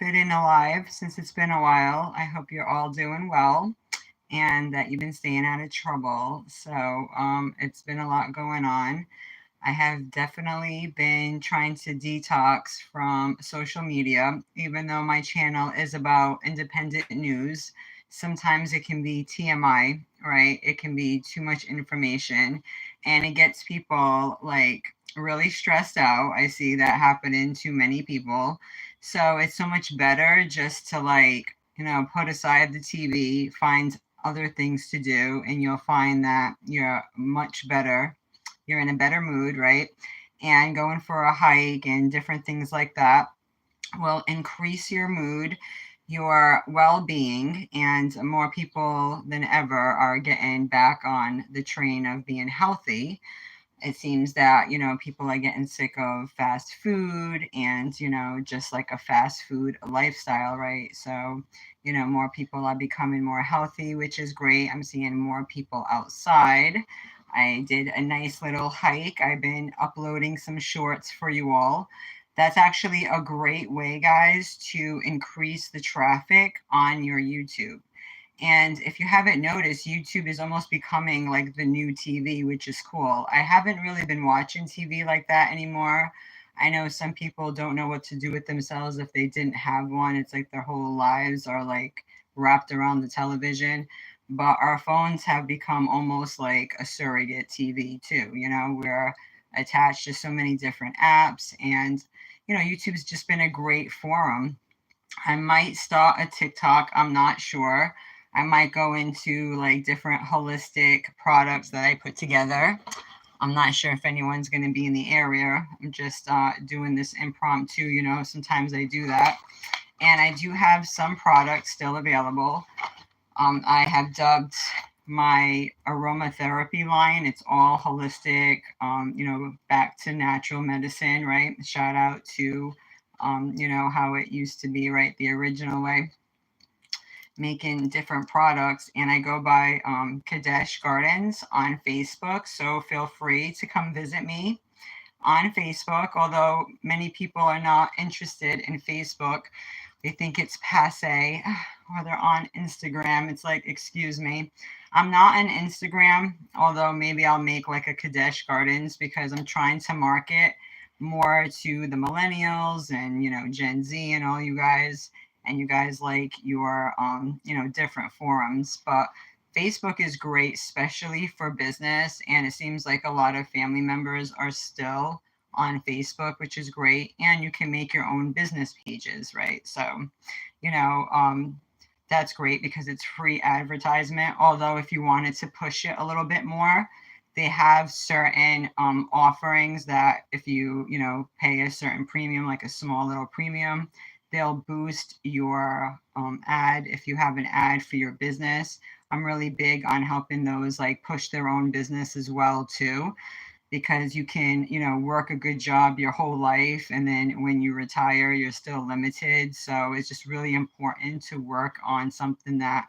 fit in alive since it's been a while. I hope you're all doing well and that you've been staying out of trouble. It's been a lot going on. I have definitely been trying to detox from social media, even though my channel is about independent news. Sometimes it can be TMI, right? It can be too much information and it gets people like really stressed out. I see that happening to many people. So it's so much better just to put aside the TV, find other things to do, and you'll find that you're in a better mood, right? And going for a hike and different things like that will increase your mood, your well being, and more people than ever are getting back on the train of being healthy. It seems that, people are getting sick of fast food and, just like a fast food lifestyle, right? So, more people are becoming more healthy, which is great. I'm seeing more people outside. I did a nice little hike. I've been uploading some shorts for you all. That's actually a great way, guys, to increase the traffic on your YouTube. And if you haven't noticed, YouTube is almost becoming like the new TV, which is cool. I haven't really been watching TV like that anymore. I know some people don't know what to do with themselves if they didn't have one. It's like their whole lives are like wrapped around the television. But our phones have become almost like a surrogate TV too. We're attached to so many different apps, and YouTube's just been a great forum. I might start a TikTok. I'm not sure. I might go into like different holistic products that I put together. I'm not sure if anyone's going to be in the area. I'm just doing this impromptu, sometimes I do that. And I do have some products still available. I have dubbed my aromatherapy line. It's all holistic, back to natural medicine, right? Shout out to, how it used to be, right? The original way, making different products. And I go by Kadesh Gardens on Facebook. So feel free to come visit me on Facebook, although many people are not interested in Facebook. They think it's passe, or they're on Instagram. It's like, excuse me. I'm not on Instagram, although maybe I'll make like a Kadesh Gardens because I'm trying to market more to the millennials and, Gen Z and all you guys. And you guys like your, different forums. But Facebook is great, especially for business. And it seems like a lot of family members are still on Facebook, which is great. And you can make your own business pages, right? So, you know, um, that's great because it's free advertisement. Although, if you wanted to push it a little bit more, they have certain offerings that if you, pay a certain premium, like a small little premium, they'll boost your ad if you have an ad for your business. I'm really big on helping those like push their own business as well too, because you can, work a good job your whole life, and then when you retire you're still limited. So it's just really important to work on something that,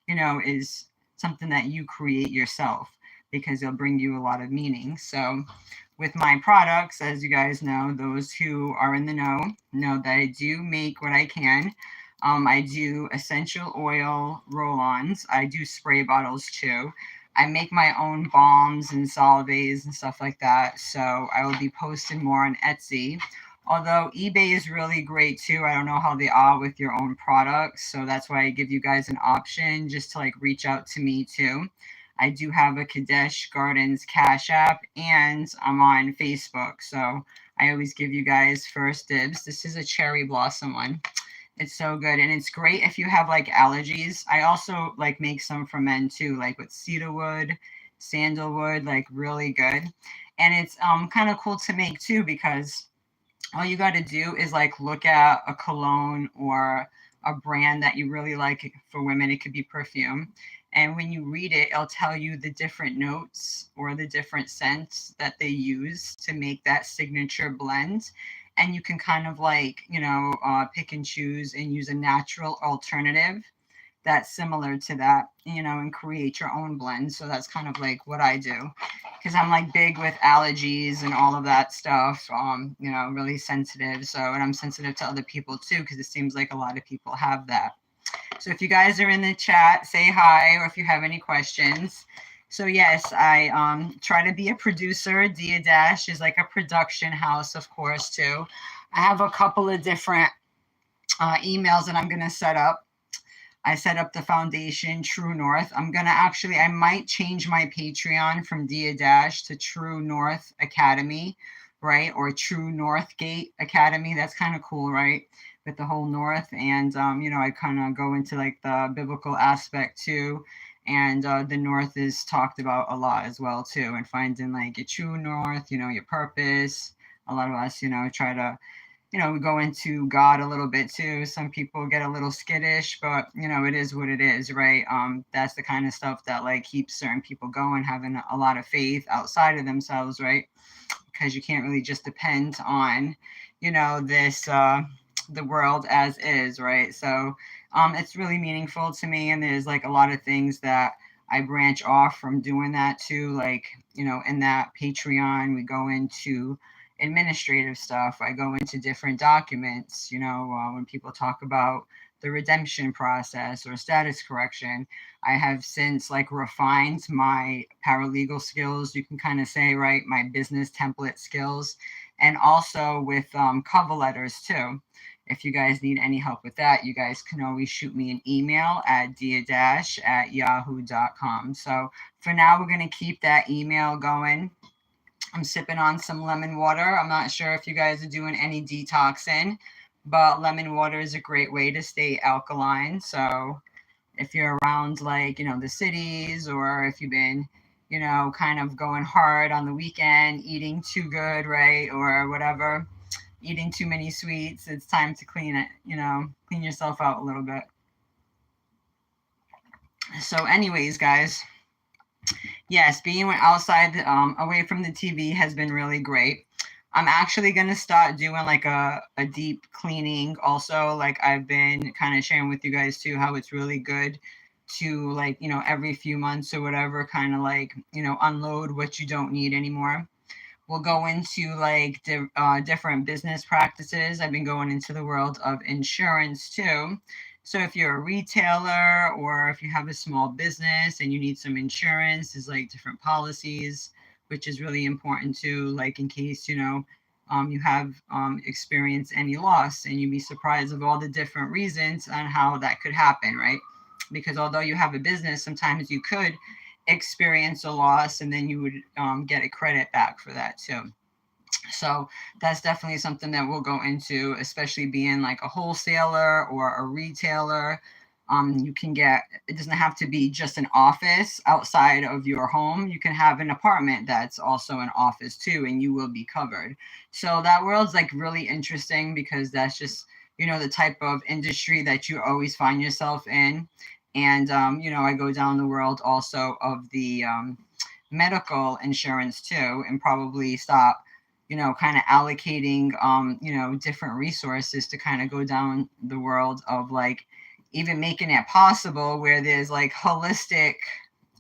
is something that you create yourself, because it'll bring you a lot of meaning. So with my products, as you guys know, those who are in the know that I do make what I can. I do essential oil roll-ons. I do spray bottles too. I make my own balms and salves and stuff like that. So I will be posting more on Etsy. Although eBay is really great too. I don't know how they are with your own products. So that's why I give you guys an option just to like reach out to me too. I do have a Kadesh Gardens Cash App, and I'm on Facebook. So I always give you guys first dibs. This is a cherry blossom one. It's so good. And it's great if you have like allergies. I also like make some for men too, like with cedarwood, sandalwood, like really good. And it's kind of cool to make too, because all you got to do is like look at a cologne or a brand that you really like. For women it could be perfume, and when you read it, it'll tell you the different notes or the different scents that they use to make that signature blend. And you can kind of like, pick and choose and use a natural alternative that's similar to that, and create your own blend. So that's kind of like what I do. because I'm like big with allergies and all of that stuff. You know, really sensitive. So, and I'm sensitive to other people too, because it seems like a lot of people have that. So if you guys are in the chat, say hi, or if you have any questions. So yes, I try to be a producer. Dia Dash is like a production house, of course, too. I have a couple of different emails that I'm gonna set up. I set up the foundation, True North. I might change my Patreon from Dia Dash to True North Academy, right? Or True Northgate Academy. That's kind of cool, right? With the whole North. And, you know, I kind of go into like the biblical aspect too. And the North is talked about a lot as well too. And finding like your true North, you know, your purpose. A lot of us, you know, try to we go into God a little bit too. Some people get a little skittish, but you know, it is what it is, right? That's the kind of stuff that like keeps certain people going, having a lot of faith outside of themselves, right? Because you can't really just depend on, this the world as is, right? So it's really meaningful to me, and there's like a lot of things that I branch off from doing that too. Like, in that Patreon, we go into administrative stuff. I go into different documents, when people talk about the redemption process or status correction. I have since like refined my paralegal skills, you can kind of say, right? My business template skills, and also with cover letters too. If you guys need any help with that, you guys can always shoot me an email at diadash@yahoo.com. So for now, we're going to keep that email going. I'm sipping on some lemon water. I'm not sure if you guys are doing any detoxing, but lemon water is a great way to stay alkaline. So if you're around like, the cities, or if you've been, kind of going hard on the weekend, eating too good, right? Or whatever, eating too many sweets, it's time to clean it, clean yourself out a little bit. So anyways, guys, yes, being outside, away from the TV has been really great. I'm actually going to start doing like a deep cleaning also. Like I've been kind of sharing with you guys too, how it's really good to like, every few months or whatever, kind of like, unload what you don't need anymore. We'll go into like different business practices. I've been going into the world of insurance too. So if you're a retailer, or if you have a small business and you need some insurance, there's like different policies, which is really important too, like in case, you have experienced any loss, and you'd be surprised of all the different reasons on how that could happen, right? Because although you have a business, sometimes you could experience a loss, and then you would get a credit back for that too. So that's definitely something that we'll go into, especially being like a wholesaler or a retailer. You can get, it doesn't have to be just an office outside of your home. You can have an apartment that's also an office too, and you will be covered. So that world's like really interesting, because that's just, the type of industry that you always find yourself in. And, I go down the world also of the medical insurance too, and probably stop, kind of allocating, different resources to kind of go down the world of like even making it possible where there's like holistic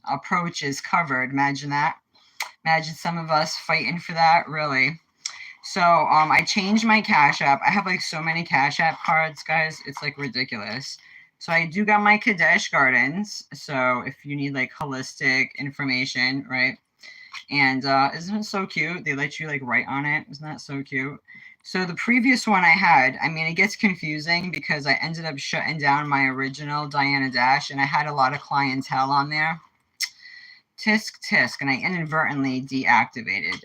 approaches covered. Imagine that. Imagine some of us fighting for that, really. So I changed my Cash App. I have like so many Cash App cards, guys. It's like ridiculous. So I do got my Kadesh Gardens. So if you need like holistic information, right? And isn't it so cute? They let you like write on it. Isn't that so cute? So the previous one I had, I mean, it gets confusing because I ended up shutting down my original Diana Dash, and I had a lot of clientele on there. Tisk, and I inadvertently deactivated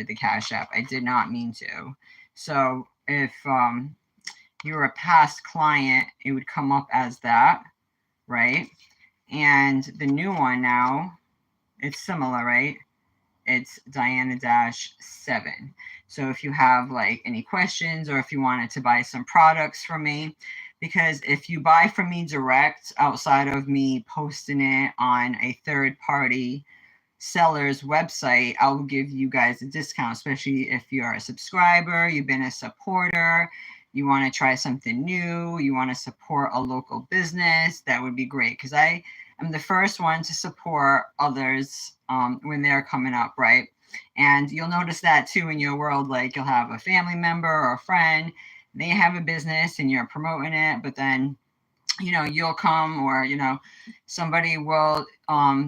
the Cash App. I did not mean to. So if you're a past client, it would come up as that, right? And the new one now, it's similar, right? It's Diana Dash 7. So if you have like any questions, or if you wanted to buy some products from me, because if you buy from me direct outside of me posting it on a third party seller's website, I'll give you guys a discount, especially if you're a subscriber, you've been a supporter, you want to try something new, you want to support a local business. That would be great, because I I'm the first one to support others when they're coming up, right? And you'll notice that too in your world. Like you'll have a family member or a friend, they have a business and you're promoting it, but then you'll come, or somebody will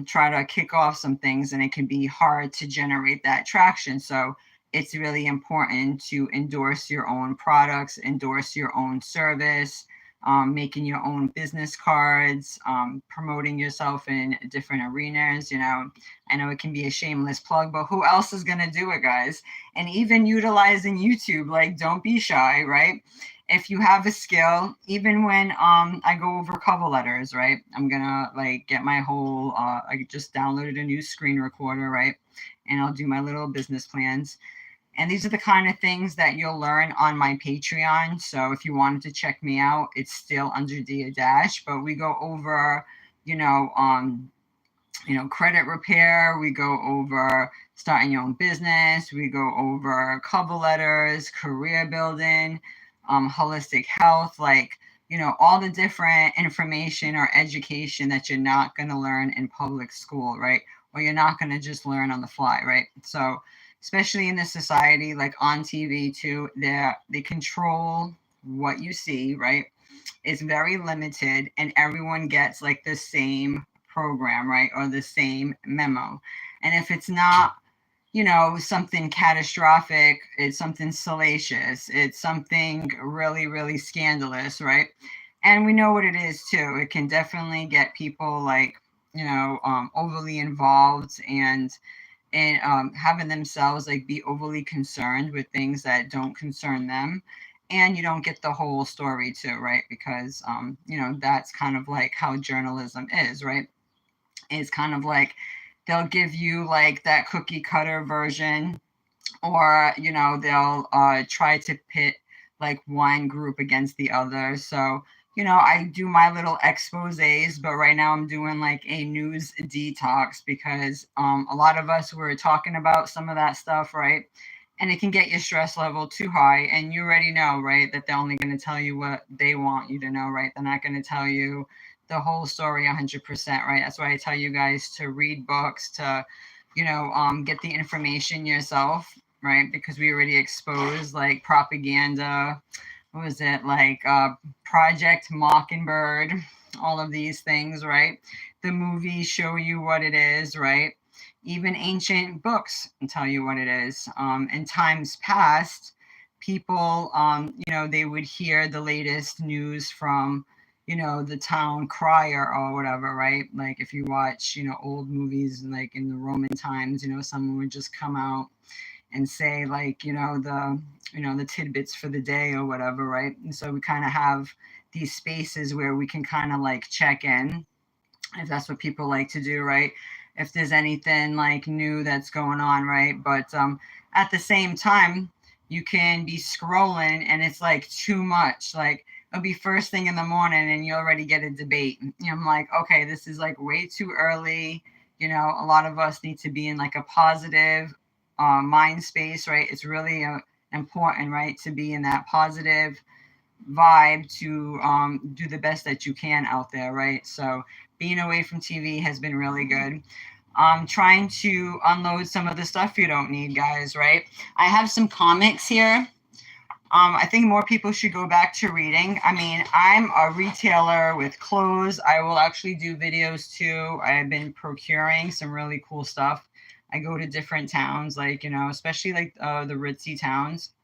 try to kick off some things, and it can be hard to generate that traction. So it's really important to endorse your own products, endorse your own service, making your own business cards, promoting yourself in different arenas. I know it can be a shameless plug, but who else is going to do it, guys? And even utilizing YouTube, like, don't be shy, right? If you have a skill, even when I go over cover letters, right? I'm gonna like get my whole I just downloaded a new screen recorder, right? And I'll do my little business plans. And these are the kind of things that you'll learn on my Patreon. So if you wanted to check me out, it's still under Dia Dash, but we go over, you know, um, credit repair. We go over starting your own business. We go over cover letters, career building, holistic health, like, all the different information or education that you're not going to learn in public school, right? Or you're not going to just learn on the fly, right? So, especially in this society, like on TV too, they control what you see, right? It's very limited, and everyone gets like the same program, right? Or the same memo. And if it's not, something catastrophic, it's something salacious, it's something really, really scandalous, right? And we know what it is too. It can definitely get people like, overly involved, and having themselves like be overly concerned with things that don't concern them, and you don't get the whole story too, right? Because that's kind of like how journalism is, right? It's kind of like they'll give you like that cookie cutter version, or they'll try to pit like one group against the other. So I do my little exposés, but right now I'm doing like a news detox, because a lot of us were talking about some of that stuff, right? And it can get your stress level too high, and you already know, right, that they're only going to tell you what they want you to know, right? They're not going to tell you the whole story 100%, right? That's why I tell you guys to read books, to get the information yourself, right? Because we already exposed like propaganda. What was it, like Project Mockingbird? All of these things, right? The movies show you what it is, right? Even ancient books tell you what it is. In times past, people, they would hear the latest news from, the town crier or whatever, right? Like if you watch, old movies like in the Roman times, someone would just come out and say like, the tidbits for the day or whatever, right? And so we kind of have these spaces where we can kind of like check in, if that's what people like to do, right? If there's anything like new that's going on, right? But at the same time, you can be scrolling and it's like too much. Like it'll be first thing in the morning and you already get a debate. I'm like, okay, this is like way too early. A lot of us need to be in like a positive mind space, right? It's really important, right, to be in that positive vibe, to do the best that you can out there, right? So being away from TV has been really good. Trying to unload some of the stuff you don't need, guys, right? I have some comics here. I think more people should go back to reading. I mean, I'm a retailer with clothes. I will actually do videos too. I've been procuring some really cool stuff. I go to different towns, like, especially like the ritzy towns,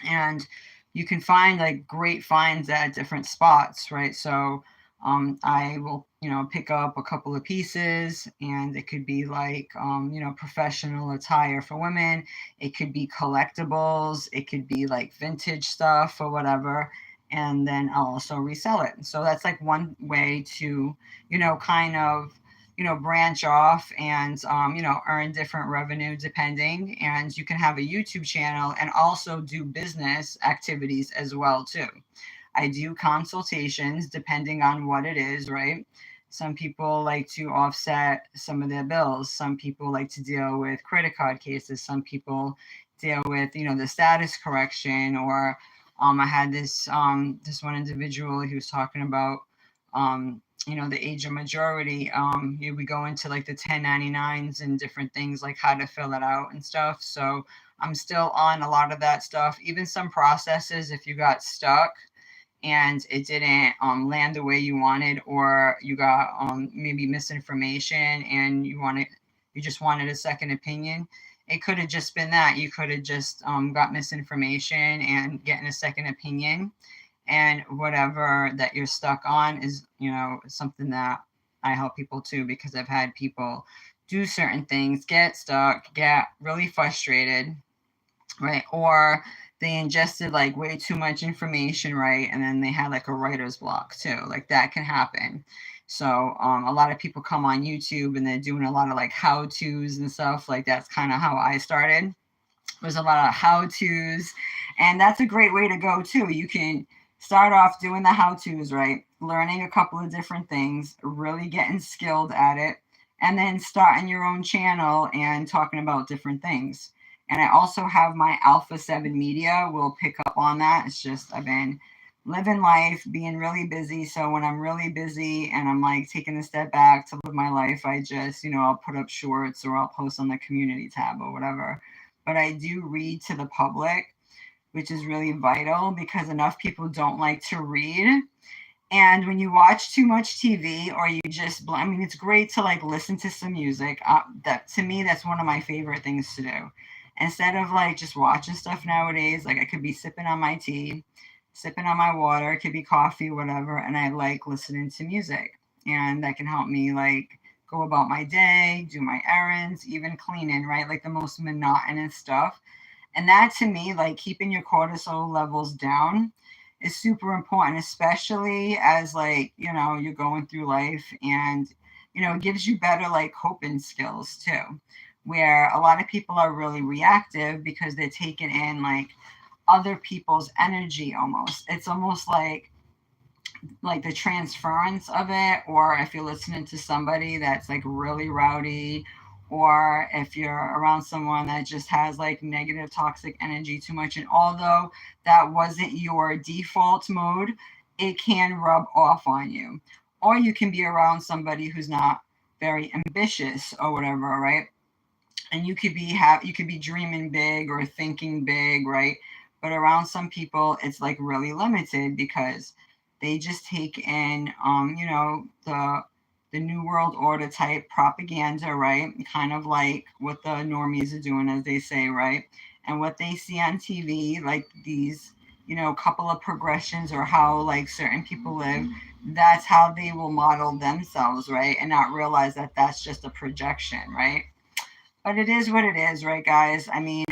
and you can find like great finds at different spots, right? So I will, pick up a couple of pieces, and it could be like, professional attire for women. It could be collectibles. It could be like vintage stuff or whatever. And then I'll also resell it. So that's like one way to, kind of, branch off and, earn different revenue depending. And you can have a YouTube channel and also do business activities as well too. I do consultations depending on what it is, right? Some people like to offset some of their bills. Some people like to deal with credit card cases. Some people deal with, the status correction. Or I had this one individual who was talking about the age of majority, we go into like the 1099s and different things like how to fill it out and stuff. So I'm still on a lot of that stuff, even some processes if you got stuck and it didn't land the way you wanted, or you got maybe misinformation and you just wanted a second opinion. It could have just been that you could have just got misinformation and getting a second opinion, and whatever that you're stuck on is something that I help people too, because I've had people do certain things, get stuck, get really frustrated, right? Or they ingested like way too much information, right? And then they had like a writer's block too. Like that can happen. So a lot of people come on YouTube and they're doing a lot of like how to's and stuff. Like that's kind of how I started. There's a lot of how to's, and that's a great way to go too. You can start off doing the how to's, right? Learning a couple of different things, really getting skilled at it, and then starting your own channel and talking about different things. And I also have my Alpha 7 Media will pick up on that. It's just I've been living life, being really busy. So when I'm really busy and I'm like taking a step back to live my life, I just, I'll put up shorts or I'll post on the community tab or whatever. But I do read to the public, which is really vital because enough people don't like to read. And when you watch too much TV or you just, I mean, it's great to like listen to some music. That to me, that's one of my favorite things to do. Instead of like just watching stuff nowadays, like I could be sipping on my tea, sipping on my water, it could be coffee, whatever, and I like listening to music. And that can help me like go about my day, do my errands, even cleaning, right? Like the most monotonous stuff. And that to me, like keeping your cortisol levels down is super important, especially as like, you're going through life, and, it gives you better like coping skills too, where a lot of people are really reactive because they're taking in like other people's energy almost. It's almost like the transference of it, or if you're listening to somebody that's like really rowdy, or if you're around someone that just has like negative toxic energy too much, and although that wasn't your default mode, it can rub off on you. Or you can be around somebody who's not very ambitious or whatever, right? And you could be dreaming big or thinking big, right? But around some people it's like really limited because they just take in the new world order type propaganda, right? Kind of like what the normies are doing, as they say, right? And what they see on TV, like these couple of progressions or how like certain people live, that's how they will model themselves, right? And not realize that that's just a projection, right? But it is what it is, right, guys? I mean,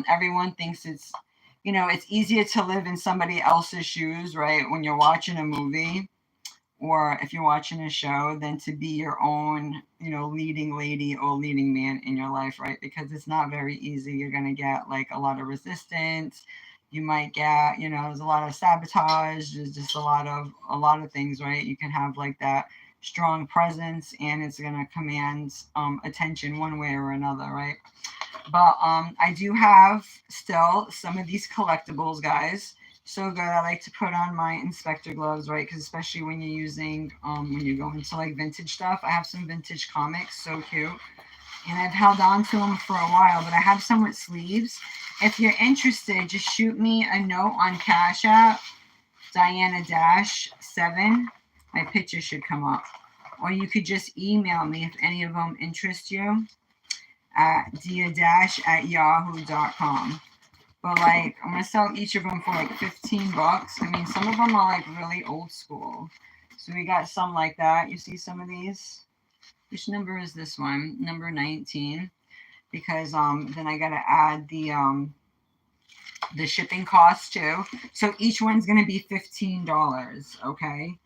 everyone thinks it's easier to live in somebody else's shoes, right? When you're watching a movie or if you're watching a show, than to be your own, leading lady or leading man in your life, right? Because it's not very easy. You're gonna get like a lot of resistance. You might get, there's a lot of sabotage. There's just a lot of things, right? You can have like that strong presence, and it's gonna command attention one way or another, right? But I do have still some of these collectibles, guys. So good. I like to put on my inspector gloves, right? Because especially when you're using, when you're going to like vintage stuff. I have some vintage comics, so cute. And I've held on to them for a while, but I have some with sleeves. If you're interested, just shoot me a note on Cash App, Diana Dash 7. My picture should come up. Or you could just email me if any of them interest you at dia-at yahoo.com. But like, I'm gonna sell each of them for like $15. I mean, some of them are like really old school. So we got some like that. You see some of these? Which number is this one? Number 19. Because then I gotta add the shipping cost too. So each one's gonna be $15. Okay.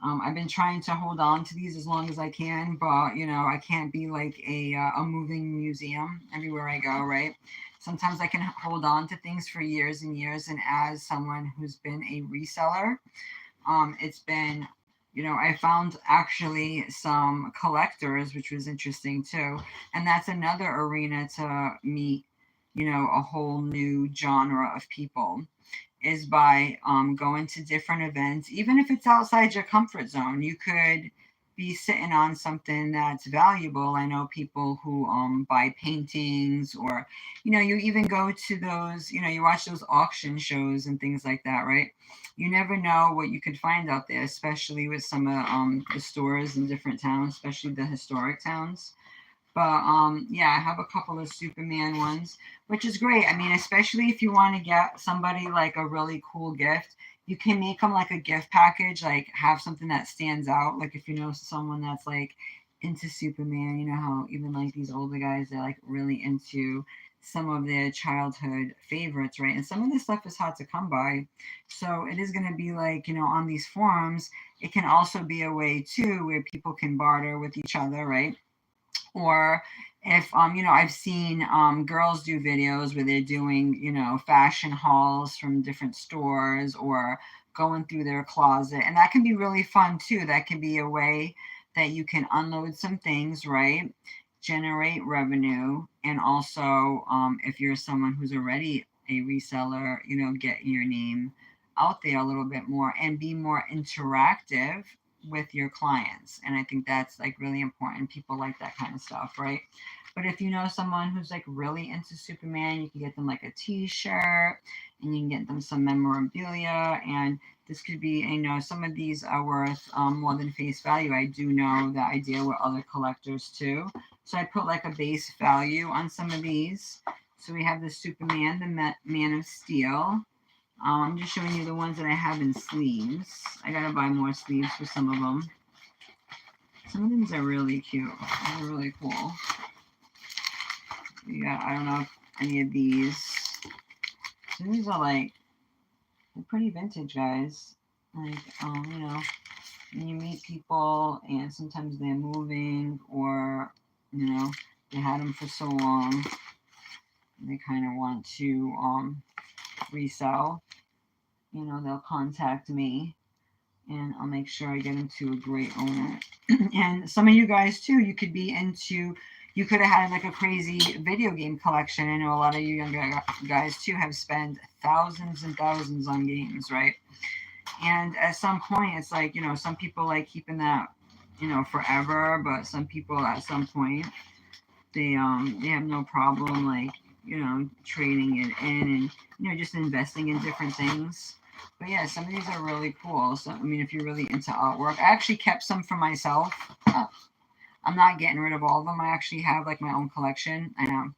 I've been trying to hold on to these as long as I can, but I can't be like a moving museum everywhere I go, right? Sometimes I can hold on to things for years and years, and as someone who's been a reseller, it's been, I found actually some collectors, which was interesting too, and that's another arena to meet, a whole new genre of people. is by going to different events, even if it's outside your comfort zone. You could be sitting on something that's valuable. I know people who buy paintings, or you even go to those, you watch those auction shows and things like that, right? You never know what you could find out there, especially with some of the stores in different towns, especially the historic towns. But yeah, I have a couple of Superman ones, which is great. I mean, especially if you want to get somebody like a really cool gift, you can make them like a gift package, like have something that stands out. Like if you know someone that's like into Superman, you know how even like these older guys, they're like really into some of their childhood favorites, right? And some of this stuff is hard to come by. So it is going to be like, on these forums, it can also be a way too where people can barter with each other, right? Or if I've seen girls do videos where they're doing fashion hauls from different stores, or going through their closet, and that can be really fun too. That can be a way that you can unload some things, right? Generate revenue, and also if you're someone who's already a reseller, get your name out there a little bit more and be more interactive with your clients. And I think that's like really important. People like that kind of stuff, right? But if you know someone who's like really into Superman, you can get them like a t-shirt, and you can get them some memorabilia. And this could be, some of these are worth more than face value. I do know that I deal with other collectors too. So I put like a base value on some of these. So we have the Superman, the Man of Steel. I'm just showing you the ones that I have in sleeves. I gotta buy more sleeves for some of them. Some of these are really cute. They're really cool. Yeah, I don't know if any of these. So these are like, they're pretty vintage, guys. Like, when you meet people and sometimes they're moving, or, they had them for so long, and they kind of want to resell, they'll contact me, and I'll make sure I get them to a great owner. And some of you guys too, you could have had like a crazy video game collection. I know a lot of you younger guys too have spent thousands and thousands on games, right? And at some point, it's like, some people like keeping that, forever, but some people at some point, they have no problem like, trading it in, and just investing in different things. But yeah, some of these are really cool. So I mean, if you're really into artwork, I actually kept some for myself. I'm not getting rid of all of them. I actually have like my own collection. I know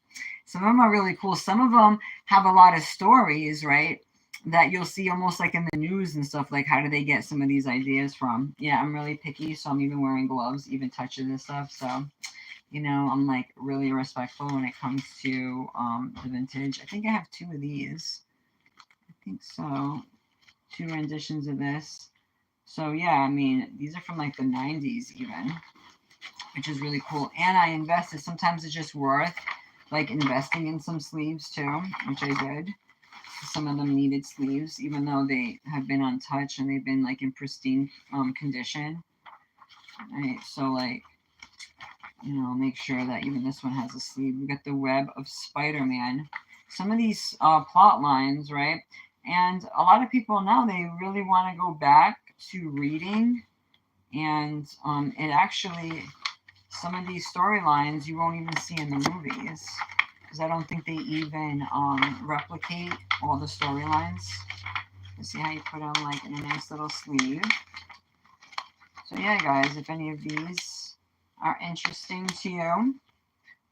some of them are really cool. Some of them have a lot of stories, right? That you'll see almost like in the news and stuff. Like, how do they get some of these ideas from? Yeah, I'm really picky, so I'm even wearing gloves, even touching this stuff. So, I'm like really respectful when it comes to the vintage. I think I have two of these. I think so. Two renditions of this. So yeah, I mean, these are from like the 90s even, which is really cool. And I invested. Sometimes it's just worth like investing in some sleeves too, which I did. Some of them needed sleeves, even though they have been untouched and they've been like in pristine condition. Right. So like, make sure that even this one has a sleeve. We got the Web of Spider-Man. Some of these plot lines, right? And a lot of people now, they really want to go back to reading, and it actually, some of these storylines you won't even see in the movies, because I don't think they even replicate all the storylines. Let's see how you put them like in a nice little sleeve. So yeah, guys, if any of these are interesting to you,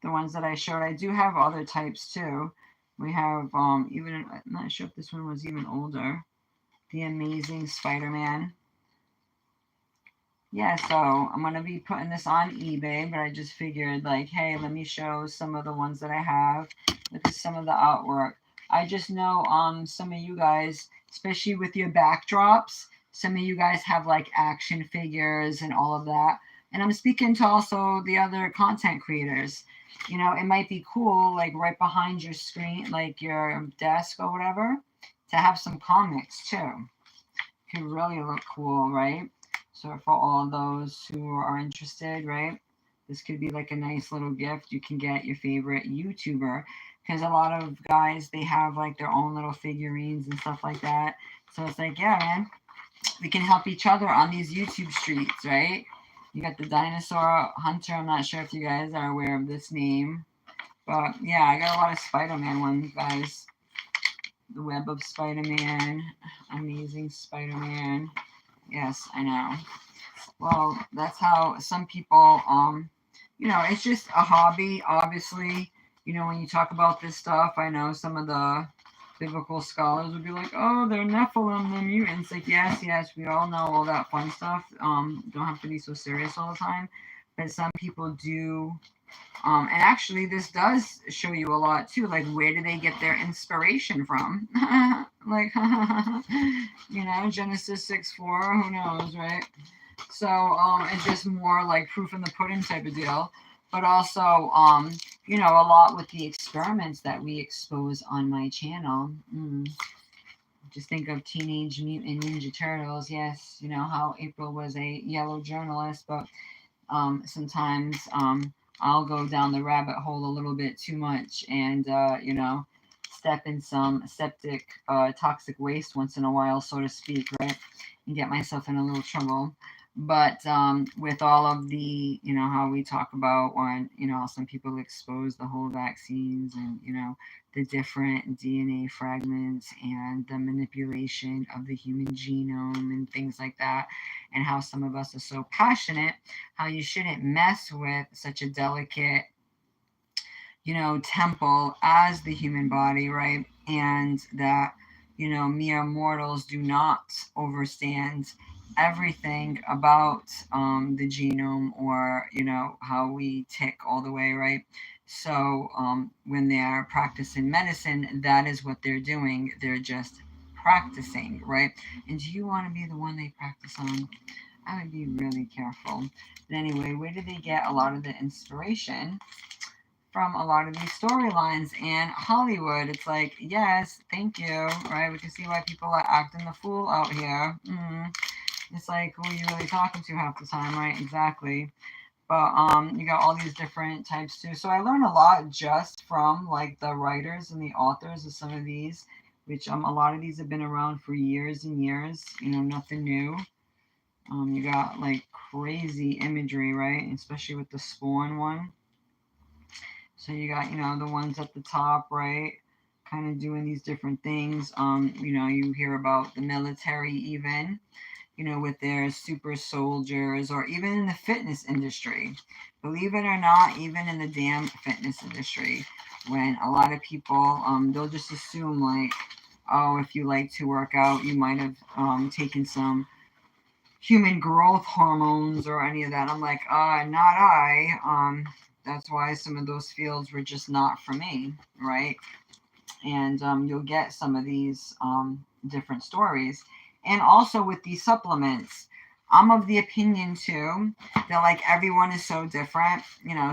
the ones that I showed, I do have other types too. We have even, I'm not sure if this one was even older, the Amazing Spider-Man. Yeah, so I'm going to be putting this on eBay, but I just figured like, hey, let me show some of the ones that I have. Look at some of the artwork. I just know some of you guys, especially with your backdrops, some of you guys have like action figures and all of that. And I'm speaking to also the other content creators. It might be cool, like right behind your screen, like your desk or whatever, to have some comics too. Could really look cool, right? So for all those who are interested, right, this could be like a nice little gift. You can get your favorite YouTuber. because a lot of guys, they have like their own little figurines and stuff like that. So it's like, yeah, man, we can help each other on these YouTube streets, right? You got the Dinosaur Hunter. I'm not sure if you guys are aware of this name, but yeah, I got a lot of Spider-Man ones, guys. The Web of Spider-Man, Amazing Spider-Man. Yes, I know. Well, that's how some people, it's just a hobby, obviously. When you talk about this stuff, I know some of the biblical scholars would be like, oh, they're Nephilim, the mutants. Like, yes, yes, we all know all that fun stuff. Don't have to be so serious all the time. But some people do. And actually, this does show you a lot too. Like, where do they get their inspiration from? Like, Genesis 6:4. Who knows, right? So it's just more like proof in the pudding type of deal. But also, a lot with the experiments that we expose on my channel. Just think of Teenage Mutant Ninja Turtles. Yes, how April was a yellow journalist, but sometimes I'll go down the rabbit hole a little bit too much and, step in some septic, toxic waste once in a while, so to speak, right? And get myself in a little trouble. But with all of the, how we talk about when, some people expose the whole vaccines and, the different DNA fragments and the manipulation of the human genome and things like that, and how some of us are so passionate, how you shouldn't mess with such a delicate, temple as the human body, right? And that, mere mortals do not understand everything about the genome, or, how we tick all the way, right? So when they are practicing medicine, that is what they're doing. They're just practicing, right? And do you want to be the one they practice on? I would be really careful. But anyway, where do they get a lot of the inspiration? From a lot of these storylines in Hollywood. It's like, yes, thank you, right? We can see why people are acting the fool out here. It's like, who are you really talking to half the time, right? Exactly. But you got all these different types too. So I learned a lot just from like the writers and the authors of some of these, which a lot of these have been around for years and years. Nothing new. You got like crazy imagery, right? Especially with the Spawn one. So you got, the ones at the top, right? Kind of doing these different things. You hear about the military even, with their super soldiers, or even in the fitness industry. Believe it or not, even in the damn fitness industry, when a lot of people, they'll just assume like, oh, if you like to work out, you might have taken some human growth hormones or any of that. I'm like, not I. That's why some of those fields were just not for me, right? And you'll get some of these different stories. And also with these supplements, I'm of the opinion too that like everyone is so different.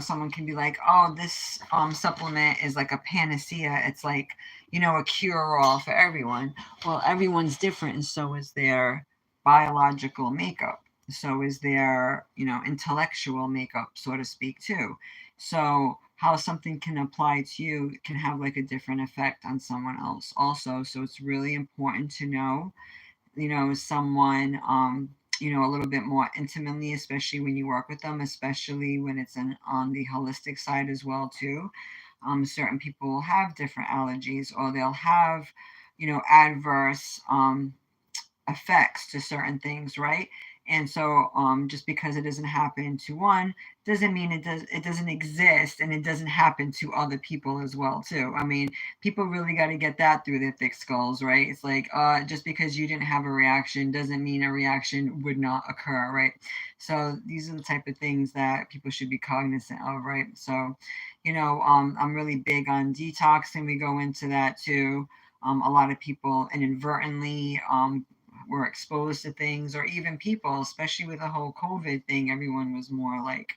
Someone can be like, oh, this supplement is like a panacea. It's like, a cure all for everyone. Well, everyone's different, and so is their biological makeup. So is their, intellectual makeup, so to speak, too. So how something can apply to you can have like a different effect on someone else also. So it's really important to know, someone, a little bit more intimately, especially when you work with them, especially when it's on the holistic side as well too. Certain people will have different allergies, or they'll have, adverse effects to certain things, right? And so just because it doesn't happen to one doesn't mean it doesn't exist, and it doesn't happen to other people as well too. I mean, people really got to get that through their thick skulls, right? It's like just because you didn't have a reaction doesn't mean a reaction would not occur, right? So these are the type of things that people should be cognizant of, right? So I'm really big on detoxing. We go into that too. A lot of people inadvertently were exposed to things, or even people, especially with the whole COVID thing, everyone was more like,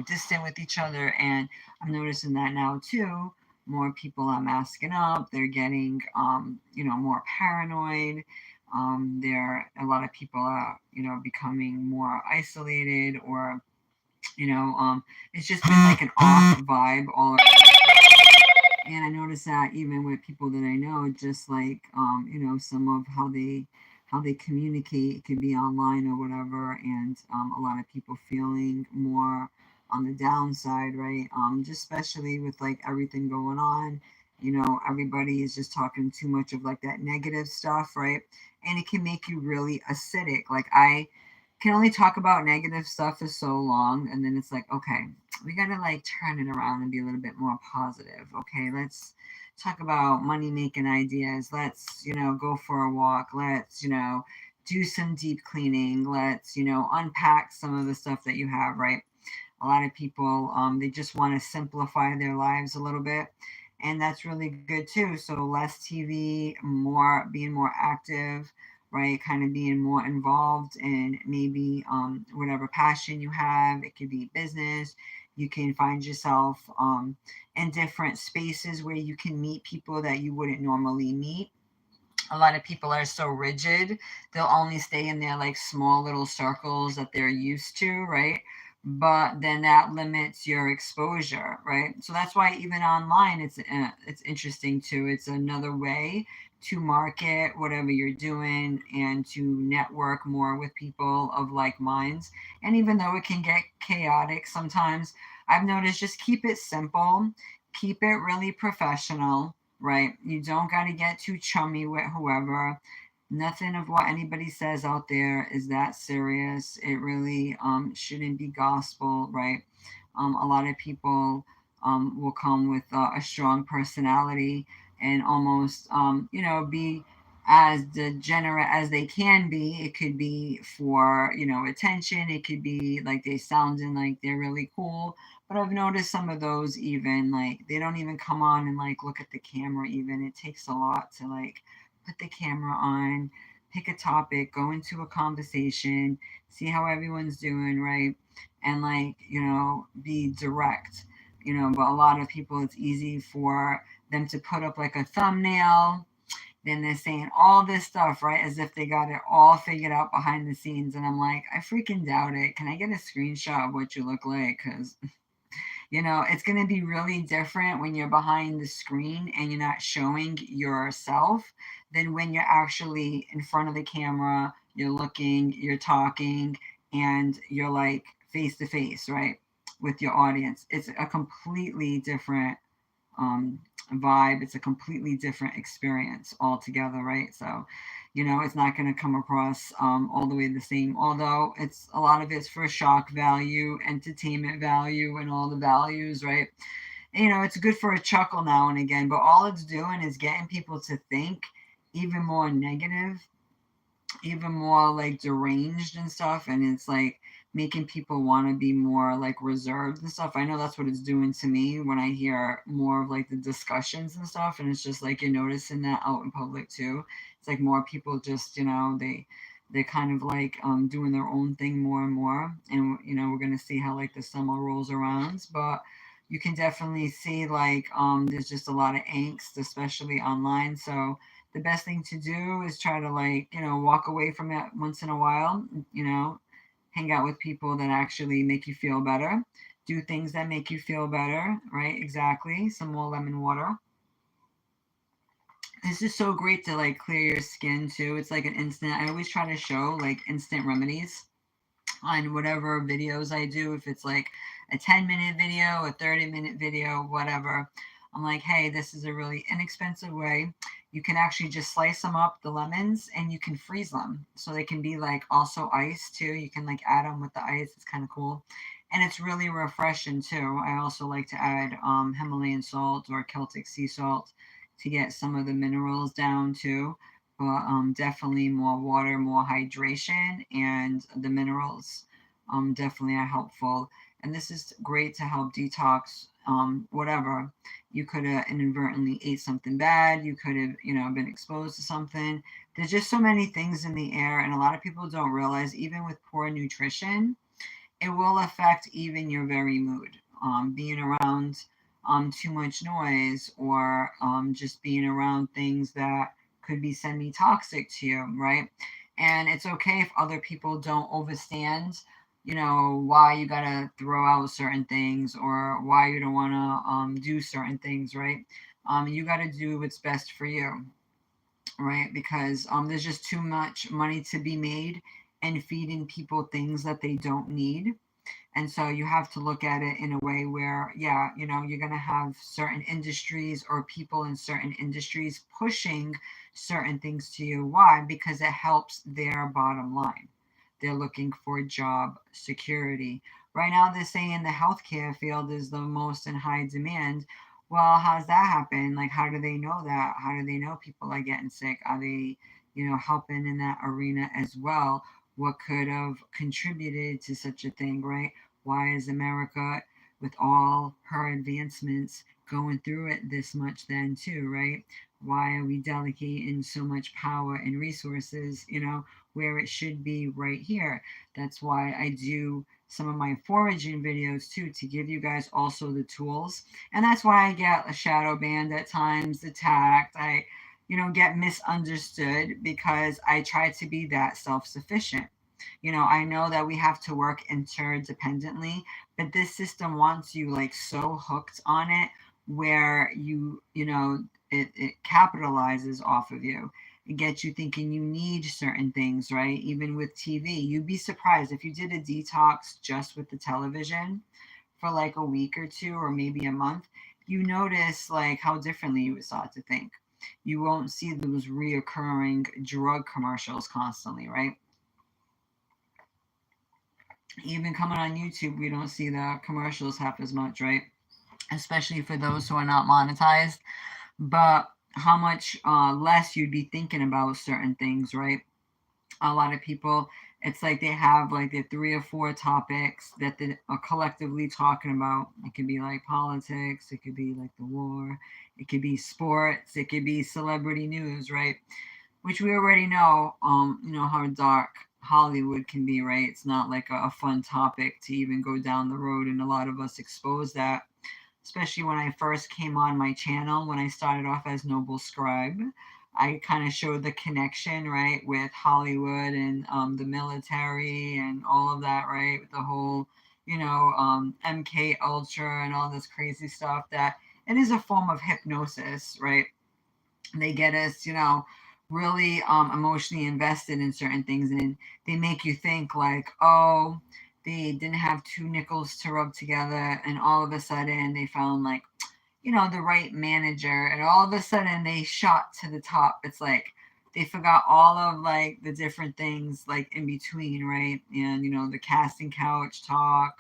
distant with each other. And I'm noticing that now too. More people are masking up. They're getting, more paranoid. A lot of people are, becoming more isolated, or, it's just been like an off vibe all around. And I notice that even with people that I know, just like some of how they communicate could be online or whatever, and a lot of people feeling more on the downside, right? Just especially with like everything going on, everybody is just talking too much of like that negative stuff, right? And it can make you really acidic. Like I can only talk about negative stuff for so long, and then it's like, okay, we gotta like turn it around and be a little bit more positive. Okay, let's talk about money making ideas. Let's, go for a walk. Let's, do some deep cleaning. Let's, unpack some of the stuff that you have, right? A lot of people, they just want to simplify their lives a little bit. And that's really good too. So less TV, more being more active, right? Kind of being more involved in maybe whatever passion you have. It could be business. You can find yourself in different spaces where you can meet people that you wouldn't normally meet. A lot of people are so rigid, they'll only stay in their like small little circles that they're used to, right? But then that limits your exposure, right? So that's why even online it's interesting too. It's another way to market whatever you're doing and to network more with people of like minds. And even though it can get chaotic sometimes, I've noticed just keep it simple, keep it really professional, right? You don't got to get too chummy with whoever. Nothing of what anybody says out there is that serious. It really shouldn't be gospel, right? A lot of people will come with a strong personality and almost, be as degenerate as they can be. It could be for, attention. It could be like they sounding like they're really cool. But I've noticed some of those even like they don't even come on and like look at the camera even. It takes a lot to like put the camera on, pick a topic, go into a conversation, see how everyone's doing, right? And like, be direct. But a lot of people it's easy for them to put up like a thumbnail, then they're saying all this stuff, right? As if they got it all figured out behind the scenes. And I'm like, I freaking doubt it. Can I get a screenshot of what you look like? Because it's going to be really different when you're behind the screen and you're not showing yourself than when you're actually in front of the camera, you're looking, you're talking, and you're like face to face, right? With your audience. It's a completely different um, vibe. It's a completely different experience altogether, right? So, it's not going to come across all the way the same. Although it's a lot of it's for shock value, entertainment value, and all the values, right? And, it's good for a chuckle now and again, but all it's doing is getting people to think even more negative, even more like deranged and stuff, and it's like making people want to be more like reserved and stuff. I know that's what it's doing to me when I hear more of like the discussions and stuff, and it's just like you're noticing that out in public too. It's like more people just they're kind of like doing their own thing more and more, and we're gonna see how like the summer rolls around, but you can definitely see like there's just a lot of angst, especially online. So the best thing to do is try to like walk away from it once in a while, hang out with people that actually make you feel better, do things that make you feel better, right? Exactly. Some more lemon water. This is so great to like clear your skin too. It's like an instant. I always try to show like instant remedies on whatever videos I do. If it's like a 10-minute video, a 30-minute video, whatever, I'm like, hey, this is a really inexpensive way. You can actually just slice them up, the lemons, and you can freeze them. So they can be like also ice too. You can like add them with the ice. It's kind of cool. And it's really refreshing too. I also like to add Himalayan salt or Celtic sea salt to get some of the minerals down too. But definitely more water, more hydration, and the minerals definitely are helpful. And this is great to help detox whatever. You could have inadvertently ate something bad. You could have, been exposed to something. There's just so many things in the air, and a lot of people don't realize, even with poor nutrition, it will affect even your very mood. Being around too much noise or just being around things that could be semi toxic to you, right? And it's okay if other people don't understand, why you gotta throw out certain things or why you don't wanna do certain things, right? You got to do what's best for you, right? Because there's just too much money to be made and feeding people things that they don't need. And so you have to look at it in a way where, yeah, you're going to have certain industries or people in certain industries pushing certain things to you. Why? Because it helps their bottom line. They're looking for job security. Right now, they're saying the healthcare field is the most in high demand. Well, how's that happen? Like, how do they know that? How do they know people are getting sick? Are they, helping in that arena as well? What could have contributed to such a thing, right? Why is America, with all her advancements, going through it this much then, too, right? Why are we delegating so much power and resources, where it should be right here? That's why I do some of my foraging videos too, to give you guys also the tools. And that's why I get a shadow banned at times, attacked. I, get misunderstood because I try to be that self sufficient. I know that we have to work interdependently, but this system wants you like so hooked on it where it capitalizes off of you. It gets you thinking you need certain things, right? Even with TV, you'd be surprised if you did a detox just with the television for like a week or two or maybe a month. You notice like how differently you would start to think. You won't see those reoccurring drug commercials constantly, right? Even coming on YouTube, we don't see the commercials half as much, right? Especially for those who are not monetized. But how much less you'd be thinking about certain things, right? A lot of people, it's like they have like their 3 or 4 topics that they are collectively talking about. It could be like politics, it could be like the war, it could be sports, it could be celebrity news, right? Which we already know, how dark Hollywood can be, right? It's not like a fun topic to even go down the road, and a lot of us expose that, especially when I first came on my channel, when I started off as Noble Scribe. I kind of showed the connection, right, with Hollywood and the military and all of that, right, with the whole, MK Ultra and all this crazy stuff. That it is a form of hypnosis, right? They get us, really emotionally invested in certain things, and they make you think like, oh, they didn't have two nickels to rub together, and all of a sudden they found like, the right manager, and all of a sudden they shot to the top. It's like they forgot all of like the different things like in between, right? And the casting couch talk,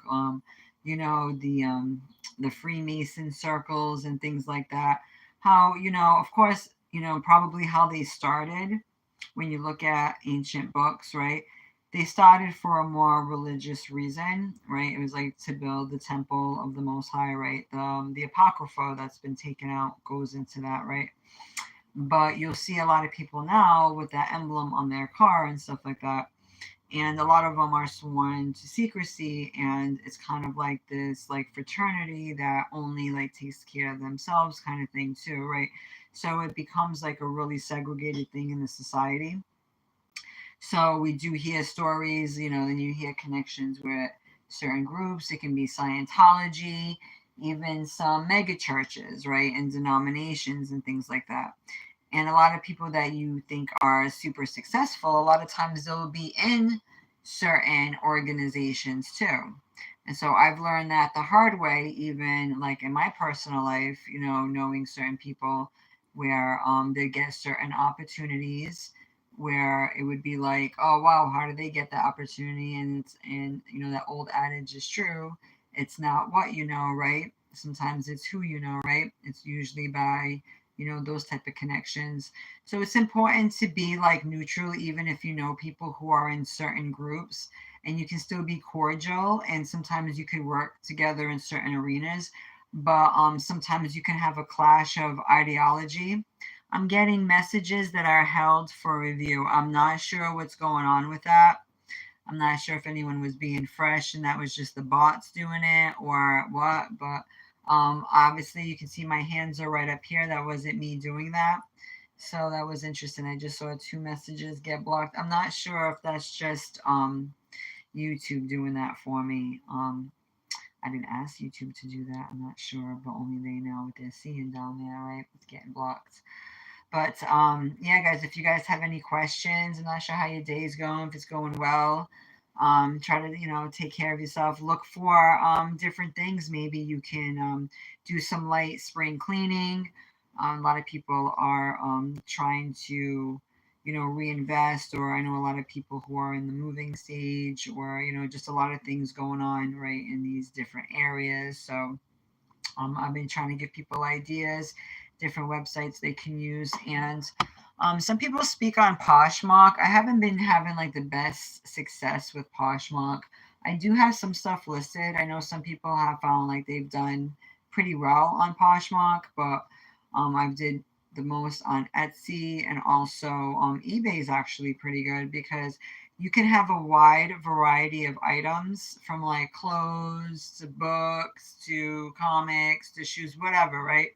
the Freemason circles and things like that. How, of course, probably how they started when you look at ancient books, right? They started for a more religious reason, right? It was like to build the temple of the Most High, right? The Apocrypha that's been taken out goes into that, right? But you'll see a lot of people now with that emblem on their car and stuff like that. And a lot of them are sworn to secrecy, and it's kind of like this like fraternity that only like takes care of themselves kind of thing too, right? So it becomes like a really segregated thing in the society. So we do hear stories, then you hear connections with certain groups. It can be Scientology, even some mega churches, right, and denominations and things like that. And a lot of people that you think are super successful, a lot of times they'll be in certain organizations too. And so I've learned that the hard way, even like in my personal life, knowing certain people where they get certain opportunities where it would be like, oh wow, how did they get that opportunity? And that old adage is true. It's not what you know, right? Sometimes it's who you know, right? It's usually by those type of connections. So it's important to be like neutral, even if you know people who are in certain groups, and you can still be cordial, and sometimes you could work together in certain arenas, but sometimes you can have a clash of ideology. I'm getting messages that are held for review. I'm not sure what's going on with that. I'm not sure if anyone was being fresh and that was just the bots doing it or what, but obviously you can see my hands are right up here. That wasn't me doing that. So that was interesting. I just saw 2 messages get blocked. I'm not sure if that's just YouTube doing that for me. I didn't ask YouTube to do that. I'm not sure, but only they know what they're seeing down there, right? It's getting blocked. But yeah, guys, if you guys have any questions, I'm not sure how your day's going, if it's going well. Try to, take care of yourself. Look for different things. Maybe you can do some light spring cleaning. A lot of people are trying to, reinvest, or I know a lot of people who are in the moving stage, or, just a lot of things going on, right, in these different areas. So I've been trying to give people ideas, different websites they can use, and some people speak on Poshmark. I haven't been having like the best success with Poshmark. I do have some stuff listed. I know some people have found like they've done pretty well on Poshmark, but I've did the most on Etsy, and also eBay is actually pretty good because you can have a wide variety of items from like clothes to books to comics to shoes, whatever, right?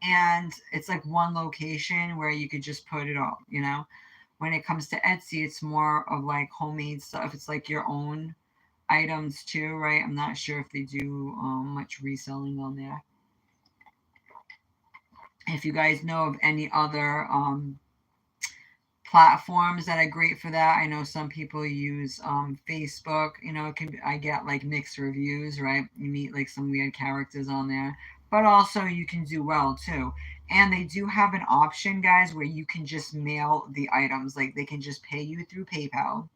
And it's like one location where you could just put it all. When it comes to Etsy, it's more of like homemade stuff. It's like your own items too, right? I'm not sure if they do much reselling on there. If you guys know of any other platforms that are great for that. I know some people use Facebook. It can I get like mixed reviews, right? You meet like some weird characters on there, but also you can do well too. And they do have an option, guys, where you can just mail the items. Like they can just pay you through PayPal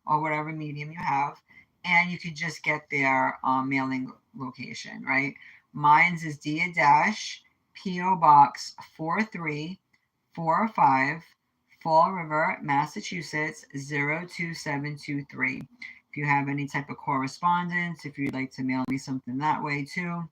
or whatever medium you have, and you can just get their mailing location, right? Mine's is Dia Dash, PO Box 4345, Fall River, Massachusetts 02723. If you have any type of correspondence, if you'd like to mail me something that way too,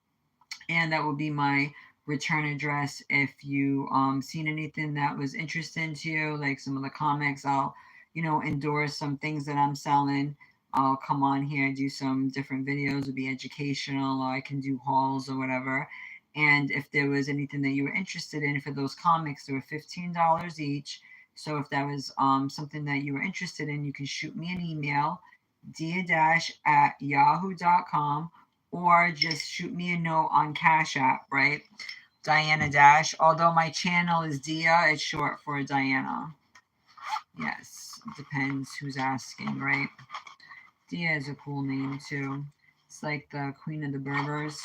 and that will be my return address. If you seen anything that was interesting to you, like some of the comics, I'll endorse some things that I'm selling. I'll come on here and do some different videos. It'll be educational, or I can do hauls or whatever. And if there was anything that you were interested in for those comics, they were $15 each. So if that was something that you were interested in, you can shoot me an email, dia-at yahoo.com, or just shoot me a note on Cash App, right? Diana Dash. Although my channel is Dia, it's short for Diana. Yes, it depends who's asking, right? Dia is a cool name too. It's like the Queen of the Berbers.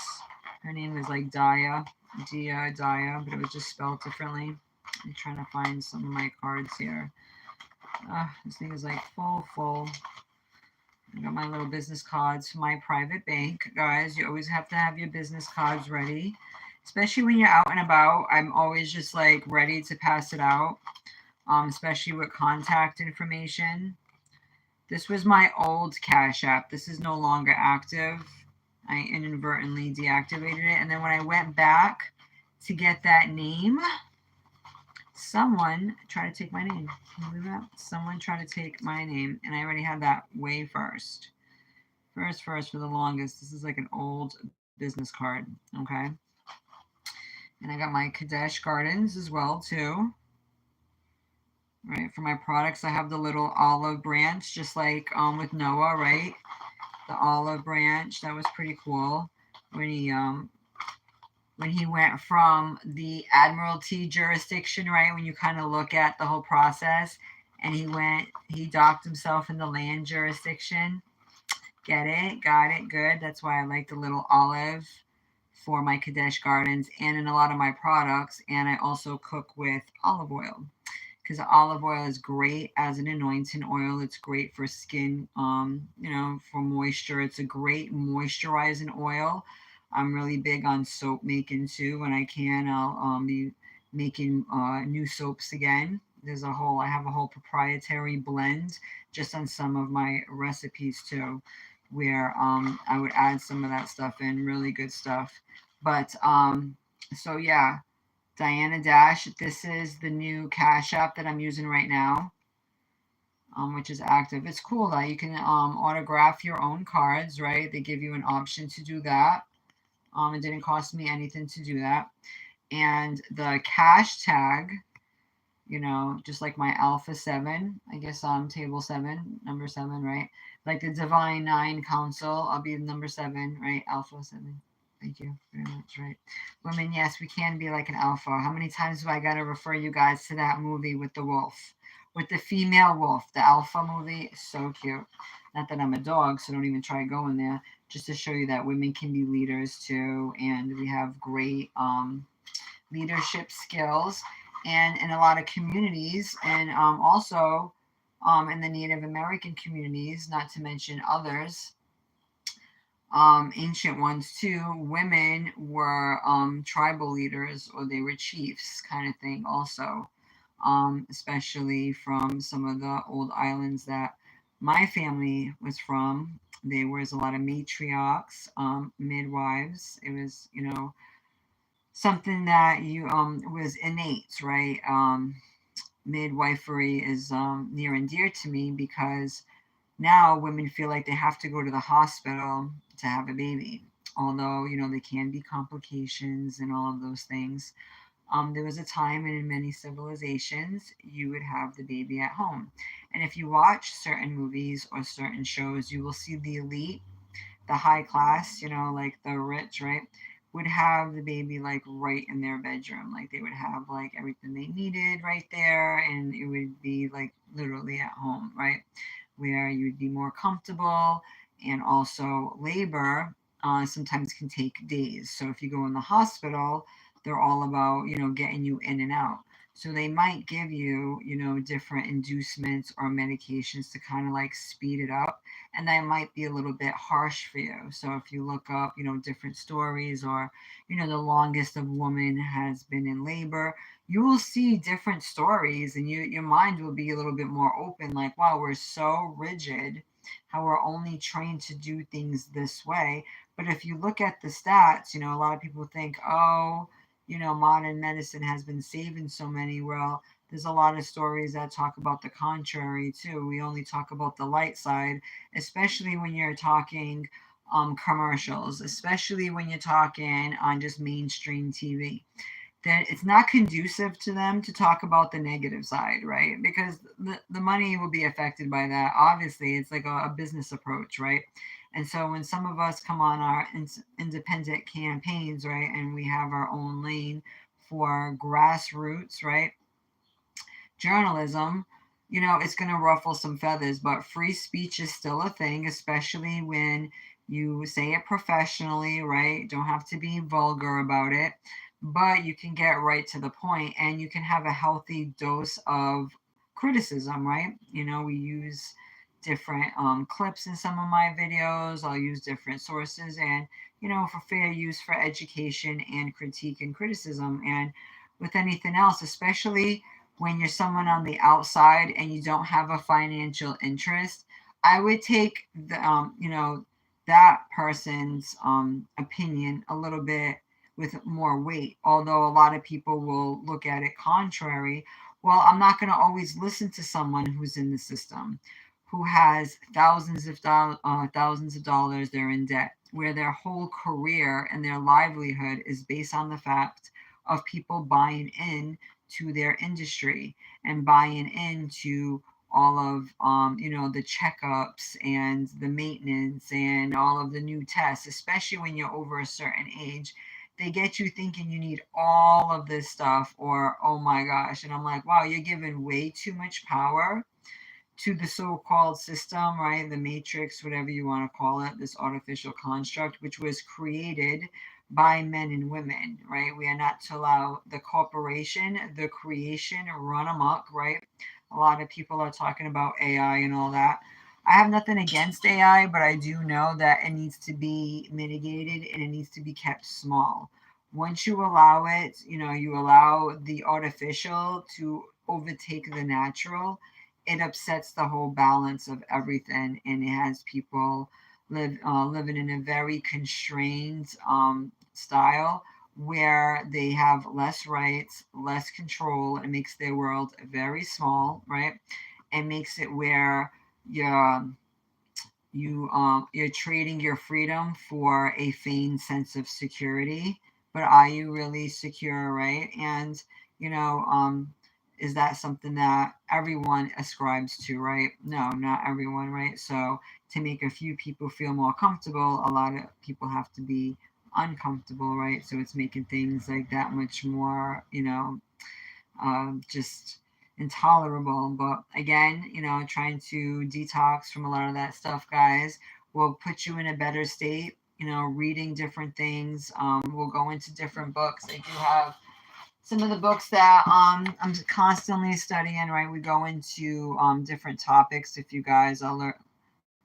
Her name is like Dia, Dia, but it was just spelled differently. I'm trying to find some of my cards here. This thing is like full. I got my little business cards for my private bank. Guys, you always have to have your business cards ready, especially when you're out and about. I'm always just like ready to pass it out, especially with contact information. This was my old Cash App. This is no longer active. I inadvertently deactivated it. And then when I went back to get that name, someone tried to take my name. Can you believe that? Someone tried to take my name, and I already had that way first. First for the longest. This is like an old business card, okay? And I got my Kadesh Gardens as well, too. Right, for my products, I have the little olive branch, just like with Noah, right? The olive branch, that was pretty cool. When he went from the Admiralty jurisdiction, right? When you kind of look at the whole process, and he docked himself in the land jurisdiction. Get it? Got it? Good. That's why I like the little olive for my Kadesh Gardens and in a lot of my products. And I also cook with olive oil, because olive oil is great as an anointing oil. It's great for skin, for moisture. It's a great moisturizing oil. I'm really big on soap making too. When I can, I'll be making new soaps again. I have a whole proprietary blend just on some of my recipes too, where I would add some of that stuff in, really good stuff. But so yeah, Diana Dash. This is the new Cash App that I'm using right now, which is active. It's cool that you can autograph your own cards, right? They give you an option to do that. It didn't cost me anything to do that. And the cash tag just like my Alpha 7, I guess table 7, number 7, right? Like the Divine Nine Council, I'll be number 7, right? Alpha 7. Thank you very much, right? Women, yes, we can be like an alpha. How many times do I got to refer you guys to that movie with the wolf? With the female wolf, the alpha movie, so cute. Not that I'm a dog, so don't even try going there. Just to show you that women can be leaders too, and we have great leadership skills, and in a lot of communities, and also in the Native American communities, not to mention others, ancient ones too, women were tribal leaders, or they were chiefs, kind of thing, also, especially from some of the old islands that my family was from. There was a lot of matriarchs, midwives. It was, something that you was innate, right? Midwifery is near and dear to me, because now women feel like they have to go to the hospital to have a baby, although there can be complications and all of those things. There was a time, and in many civilizations, you would have the baby at home. And if you watch certain movies or certain shows, you will see the elite, the high class, like the rich, right, would have the baby like right in their bedroom. Like they would have like everything they needed right there, and it would be like literally at home, right? Where you'd be more comfortable. And also, labor sometimes can take days. So if you go in the hospital, they're all about, getting you in and out. So they might give you, different inducements or medications to kind of like speed it up. And that might be a little bit harsh for you. So if you look up, different stories, or, the longest of woman has been in labor, you will see different stories, and your mind will be a little bit more open, like, wow, we're so rigid, how we're only trained to do things this way. But if you look at the stats, a lot of people think, oh, modern medicine has been saving so many. Well, there's a lot of stories that talk about the contrary too. We only talk about the light side, especially when you're talking commercials, especially when you're talking on just mainstream TV. That it's not conducive to them to talk about the negative side, right? Because the money will be affected by that. Obviously, it's like a business approach, right? And so when some of us come on our independent campaigns, right, and we have our own lane for grassroots, right, journalism, it's going to ruffle some feathers, but free speech is still a thing, especially when you say it professionally, right? Don't have to be vulgar about it, but you can get right to the point, and you can have a healthy dose of criticism, right? We use different clips in some of my videos. I'll use different sources, and, for fair use, for education and critique and criticism. And with anything else, especially when you're someone on the outside and you don't have a financial interest, I would take that person's opinion a little bit with more weight. Although a lot of people will look at it contrary. Well, I'm not going to always listen to someone who's in the system, who has thousands of dollars they're in debt, where their whole career and their livelihood is based on the fact of people buying in to their industry, and buying into all of the checkups and the maintenance and all of the new tests, especially when you're over a certain age. They get you thinking you need all of this stuff, or oh my gosh. And I'm like, wow, you're giving way too much power to the so-called system, right? The matrix, whatever you want to call it, this artificial construct, which was created by men and women, right? We are not to allow the corporation, the creation, run amok, right? A lot of people are talking about AI and all that. I have nothing against AI, but I do know that it needs to be mitigated, and it needs to be kept small. Once you allow it, you allow the artificial to overtake the natural, it upsets the whole balance of everything, and it has people living in a very constrained style, where they have less rights, less control. It makes their world very small, right? It makes it where you're you're trading your freedom for a feigned sense of security. But are you really secure, right? And you know um is that something that everyone ascribes to, right? No, not everyone, right? So to make a few people feel more comfortable, a lot of people have to be uncomfortable, right? So it's making things like that much more, just intolerable. But again, trying to detox from a lot of that stuff, guys, will put you in a better state. Reading different things. We'll go into different books. I do have some of the books that I'm constantly studying, right? We go into different topics. If you guys are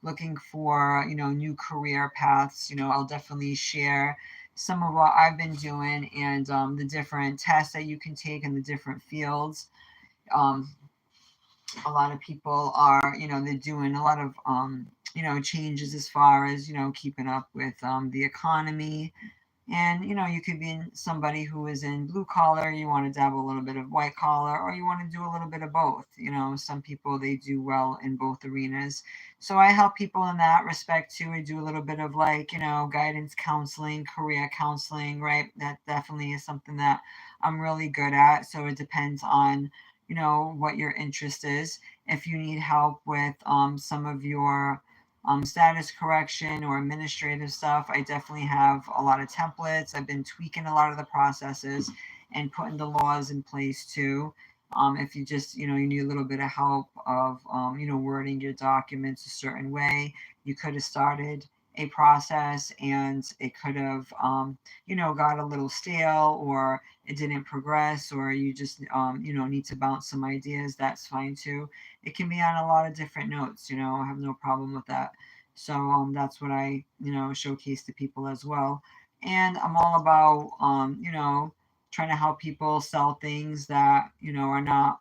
looking for, new career paths, I'll definitely share some of what I've been doing and the different tests that you can take in the different fields. Um, a lot of people are, they're doing a lot of, changes as far as, keeping up with the economy, and you could be somebody who is in blue collar, you want to dabble a little bit of white collar, or you want to do a little bit of both. Some people, they do well in both arenas. So I help people in that respect too. I do a little bit of like, guidance counseling, career counseling, right? That definitely is something that I'm really good at. So it depends on, what your interest is. If you need help with some of your status correction or administrative stuff, I definitely have a lot of templates. I've been tweaking a lot of the processes and putting the laws in place too. If you just, you need a little bit of help of, wording your documents a certain way, you could have started a process and it could have, got a little stale, or it didn't progress, or you just, need to bounce some ideas. That's fine too. It can be on a lot of different notes. I have no problem with that. So that's what I, showcase to people as well. And I'm all about, trying to help people sell things that, are not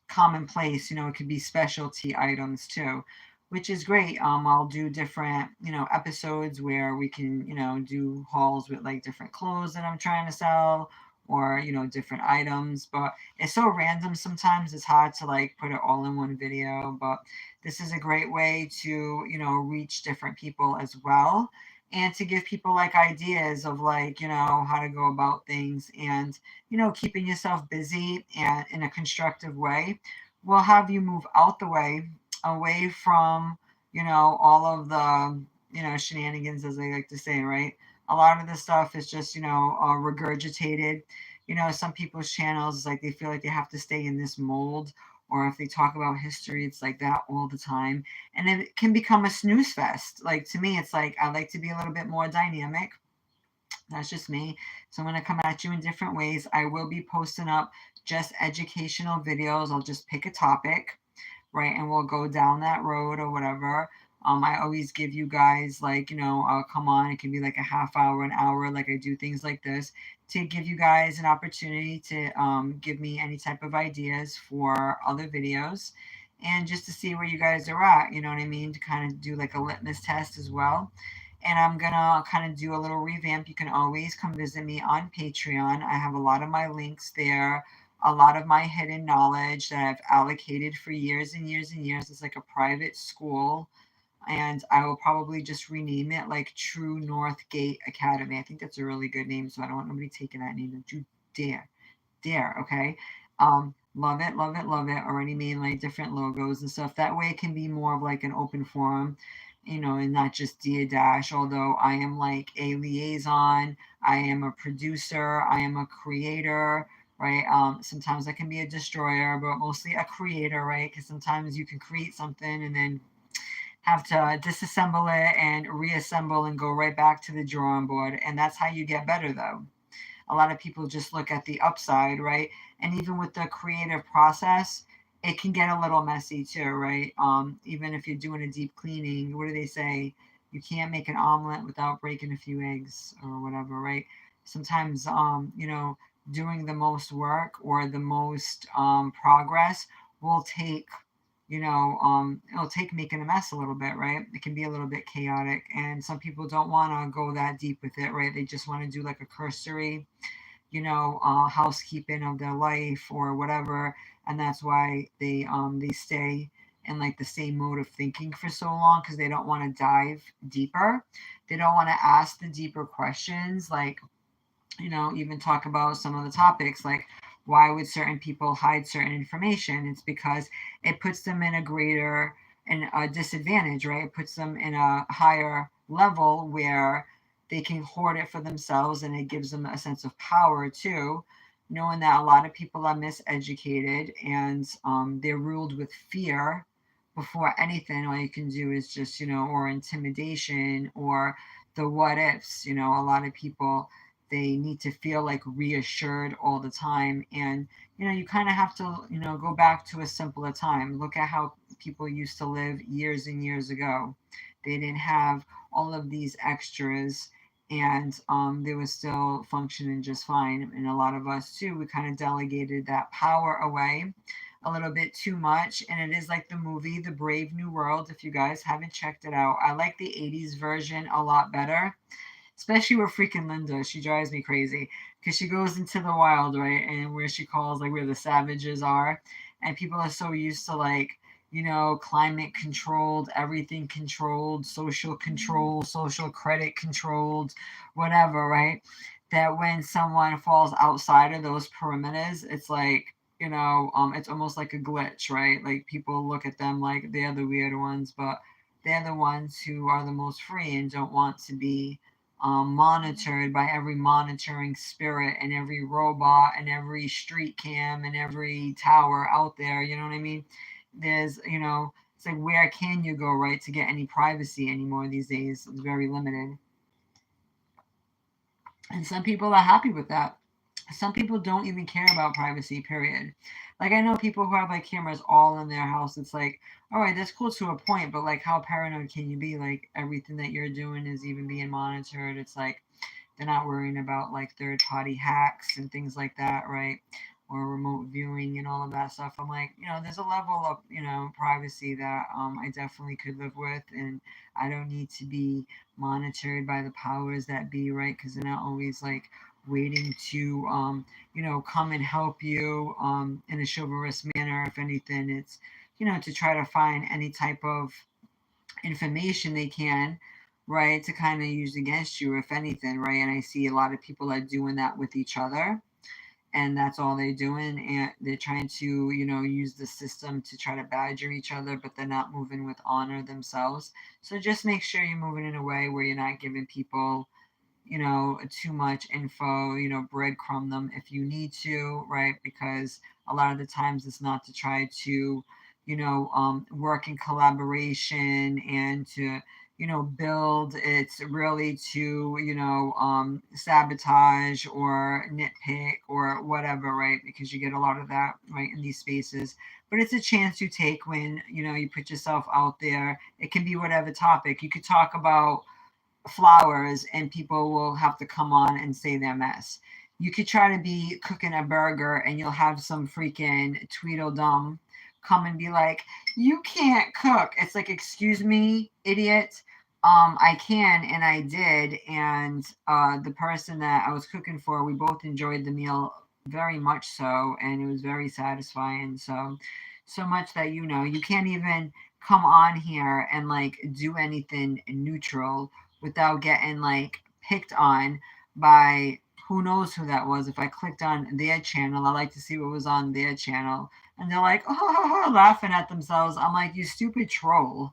commonplace. It could be specialty items too, which is great. I'll do different, episodes where we can, do hauls with like different clothes that I'm trying to sell, or, different items. But it's so random sometimes, it's hard to like put it all in one video. But this is a great way to, reach different people as well, and to give people like ideas of like, how to go about things, and keeping yourself busy and in a constructive way will have you move out the way, away from, all of the, shenanigans, as I like to say, right? A lot of the stuff is just, regurgitated. Some people's channels, is like they feel like they have to stay in this mold, or if they talk about history, it's like that all the time. And it can become a snooze fest. Like to me, it's like I like to be a little bit more dynamic. That's just me. So I'm going to come at you in different ways. I will be posting up just educational videos. I'll just pick a topic, right? And we'll go down that road or whatever. I always give you guys like, I'll come on. It can be like a half hour, an hour. Like I do things like this to give you guys an opportunity to give me any type of ideas for other videos, and just to see where you guys are at. You know what I mean? To kind of do like a litmus test as well. And I'm gonna kind of do a little revamp. You can always come visit me on Patreon. I have a lot of my links there, a lot of my hidden knowledge that I've allocated for years and years and years. It's like a private school, and I will probably just rename it like True North Gate Academy. I think that's a really good name, so I don't want nobody taking that name. Don't you dare, okay? Love it, love it, love it. Already made like different logos and stuff. That way it can be more of like an open forum, and not just Dia Dash. Although I am like a liaison, I am a producer, I am a creator, right? Sometimes I can be a destroyer, but mostly a creator, right? Because sometimes you can create something and then have to disassemble it and reassemble and go right back to the drawing board. And that's how you get better, though. A lot of people just look at the upside, right? And even with the creative process, it can get a little messy too, right? Even if you're doing a deep cleaning, what do they say? You can't make an omelet without breaking a few eggs or whatever, right? Sometimes, doing the most work or the most progress will take, it'll take making a mess a little bit, right? It can be a little bit chaotic, and some people don't want to go that deep with it, right? They just want to do like a cursory, housekeeping of their life or whatever, and that's why they stay in like the same mode of thinking for so long, because they don't want to dive deeper. They don't want to ask the deeper questions, like, even talk about some of the topics like, Why would certain people hide certain information? It's because it puts them in a greater and a disadvantage, right? It puts them in a higher level where they can hoard it for themselves, and it gives them a sense of power too, knowing that a lot of people are miseducated, and they're ruled with fear before anything. All you can do is just, or intimidation, or the what ifs. A lot of people, they need to feel like reassured all the time. And, you kind of have to, go back to a simpler time. Look at how people used to live years and years ago. They didn't have all of these extras, and they were still functioning just fine. And a lot of us too, we kind of delegated that power away a little bit too much. And it is like the movie The Brave New World. If you guys haven't checked it out, I like the 80s version a lot better, especially with freaking Linda. She drives me crazy because she goes into the wild, right? And where she calls, like, where the savages are. And people are so used to, like, climate controlled, everything controlled, social control, social credit controlled, whatever, right? That when someone falls outside of those perimeters, it's like, it's almost like a glitch, right? Like, people look at them like they're the weird ones, but they're the ones who are the most free and don't want to be monitored by every monitoring spirit and every robot and every street cam and every tower out there. You know what I mean? There's, it's like, where can you go, right, to get any privacy anymore these days? It's very limited. And some people are happy with that. Some people don't even care about privacy, period. Like, I know people who have like cameras all in their house. It's like, all right, that's cool to a point, but like, how paranoid can you be? Like, everything that you're doing is even being monitored. It's like, they're not worrying about like third party hacks and things like that, right? Or remote viewing and all of that stuff. I'm like, there's a level of, privacy that I definitely could live with. And I don't need to be monitored by the powers that be, right? Because they're not always like waiting to, come and help you in a chivalrous manner. If anything, it's, to try to find any type of information they can, right, to kind of use against you, if anything, right? And I see a lot of people are doing that with each other, and that's all they're doing. And they're trying to, use the system to try to badger each other, but they're not moving with honor themselves. So just make sure you're moving in a way where you're not giving people, too much info, breadcrumb them if you need to, right? Because a lot of the times it's not to try to, work in collaboration and to, build. It's really to, sabotage or nitpick or whatever, right? Because you get a lot of that, right, in these spaces. But it's a chance you take when, you put yourself out there. It can be whatever topic. You could talk about flowers and people will have to come on and say their mess. You could try to be cooking a burger and you'll have some freaking Tweedledum come and be like, "You can't cook." It's like, "Excuse me, idiot. I can and I did." And the person that I was cooking for, we both enjoyed the meal very much so, and it was very satisfying. So, so much that, you can't even come on here and like do anything neutral without getting like picked on by who knows who that was. If I clicked on their channel, I like to see what was on their channel. And they're like, oh, laughing at themselves. I'm like, you stupid troll.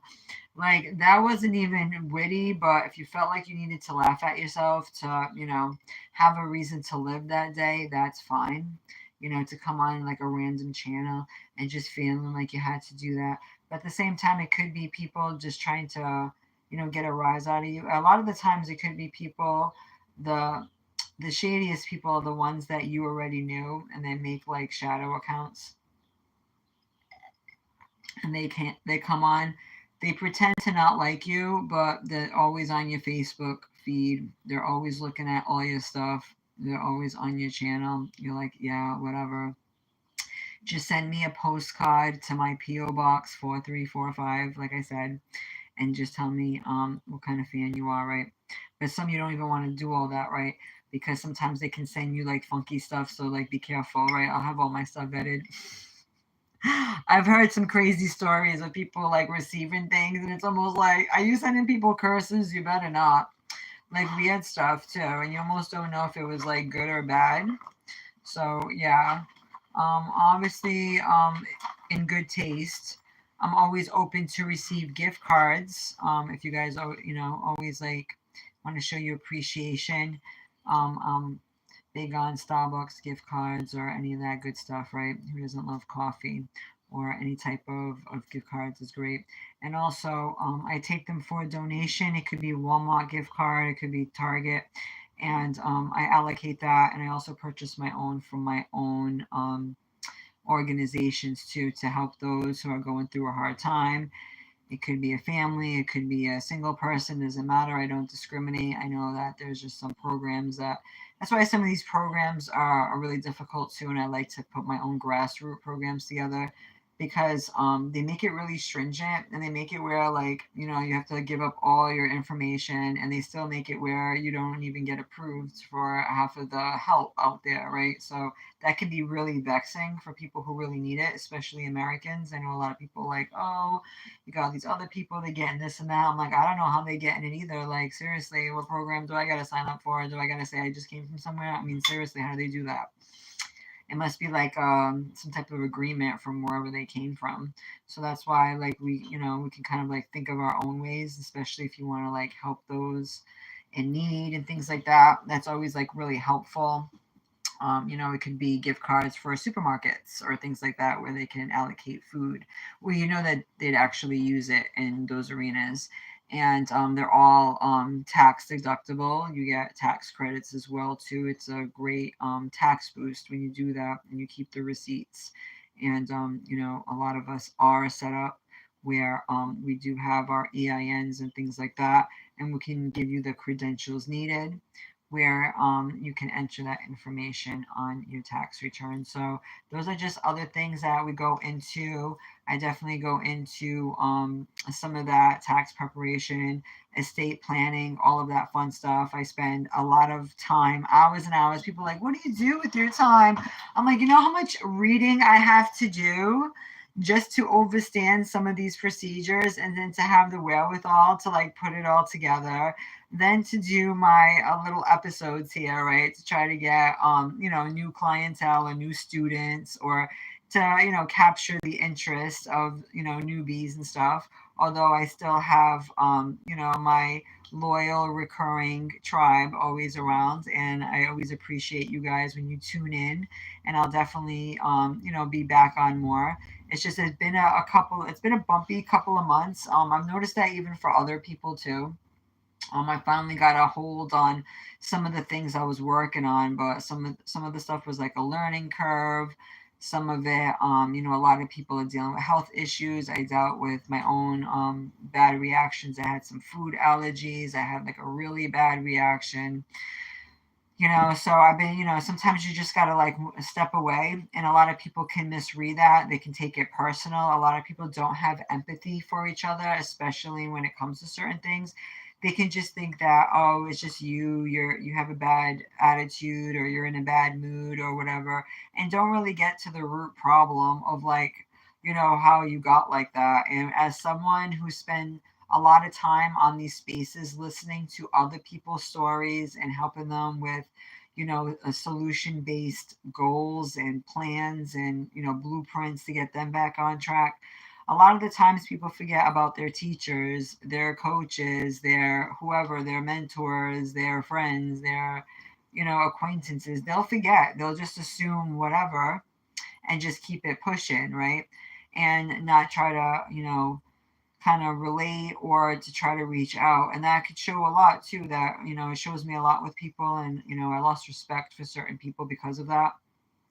Like, that wasn't even witty, but if you felt like you needed to laugh at yourself to, have a reason to live that day, that's fine. To come on like a random channel and just feeling like you had to do that. But at the same time, it could be people just trying to, get a rise out of you. A lot of the times it could be people, the the shadiest people are the ones that you already knew, and they make like shadow accounts, and they come on, they pretend to not like you, but they're always on your Facebook feed. They're always looking at all your stuff. They're always on your channel. You're like, yeah, whatever. Just send me a postcard to my PO box 4345, like I said, and just tell me what kind of fan you are, right? But some, you don't even want to do all that, right? Because sometimes they can send you like funky stuff, so like be careful, right? I'll have all my stuff vetted. I've heard some crazy stories of people like receiving things, and it's almost like, are you sending people curses? You better not. Like, weird stuff too, and you almost don't know if it was like good or bad. So yeah, Obviously, in good taste. I'm always open to receive gift cards. If you guys, always like want to show you appreciation. Um, big on Starbucks gift cards or any of that good stuff, right? Who doesn't love coffee? Or any type of gift cards is great. And also, I take them for a donation. It could be a Walmart gift card, it could be Target. And I allocate that. And I also purchase my own from my own organizations too to help those who are going through a hard time. It could be a family, it could be a single person, doesn't matter. I don't discriminate. I know that there's just some programs that's why some of these programs are really difficult too. And I like to put my own grassroots programs together because they make it really stringent and they make it where, like, you have to give up all your information, and they still make it where you don't even get approved for half of the help out there, right? So that can be really vexing for people who really need it, especially Americans. I know a lot of people like, oh, you got these other people, they getting this and that. I'm like, I don't know how they getting it either. Like, seriously, what program do I gotta sign up for? Do I gotta say I just came from somewhere? I mean, seriously, how do they do that? It must be like some type of agreement from wherever they came from. So that's why, like, we can kind of like think of our own ways, especially if you want to like help those in need and things like that. That's always like really helpful. It could be gift cards for supermarkets or things like that where they can allocate food. Well, you know that they'd actually use it in those arenas. And they're all tax deductible. You get tax credits as well too. It's a great tax boost when you do that and you keep the receipts. And a lot of us are set up where we do have our EINs and things like that, and we can give you the credentials needed where you can enter that information on your tax return. So those are just other things that we go into. I definitely go into some of that tax preparation, estate planning, all of that fun stuff. I spend a lot of time, hours and hours. People are like, what do you do with your time? I'm like, you know how much reading I have to do just to understand some of these procedures, and then to have the wherewithal to like put it all together, then to do my little episodes here, right? To try to get new clientele or new students, or to capture the interest of newbies and stuff. Although I still have my loyal recurring tribe always around, and I always appreciate you guys when you tune in, and I'll definitely be back on more. It's just it's been a bumpy couple of months. I've noticed that even for other people too. I finally got a hold on some of the things I was working on, but some of the stuff was like a learning curve. Some of it, a lot of people are dealing with health issues. I dealt with my own bad reactions. I had some food allergies. I had like a really bad reaction. So I've been, sometimes you just gotta like step away, and a lot of people can misread that. They can take it personal. A lot of people don't have empathy for each other, especially when it comes to certain things. They can just think that, oh, it's just you have a bad attitude, or you're in a bad mood or whatever, and don't really get to the root problem of like, how you got like that. And as someone who spent a lot of time on these spaces listening to other people's stories and helping them with a solution based goals and plans and blueprints to get them back on track. A lot of the times people forget about their teachers, their coaches, their whoever, their mentors, their friends, their acquaintances. They'll forget, they'll just assume whatever and just keep it pushing, right? And not try to kind of relate or to try to reach out. And that could show a lot too. That it shows me a lot with people, and I lost respect for certain people because of that.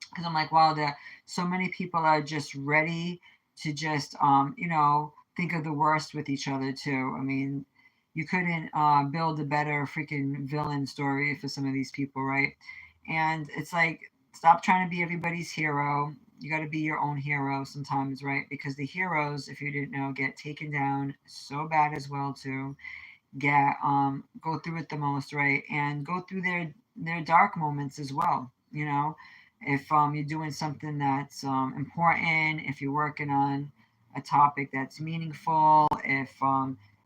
Because I'm like, wow, there so many people are just ready to just think of the worst with each other too. I mean, you couldn't build a better freaking villain story for some of these people, right? And it's like, stop trying to be everybody's hero. You got to be your own hero sometimes, right? Because the heroes, if you didn't know, get taken down so bad as well too. Get go through it the most, right? And go through their dark moments as well. If you're doing something that's important, if you're working on a topic that's meaningful, if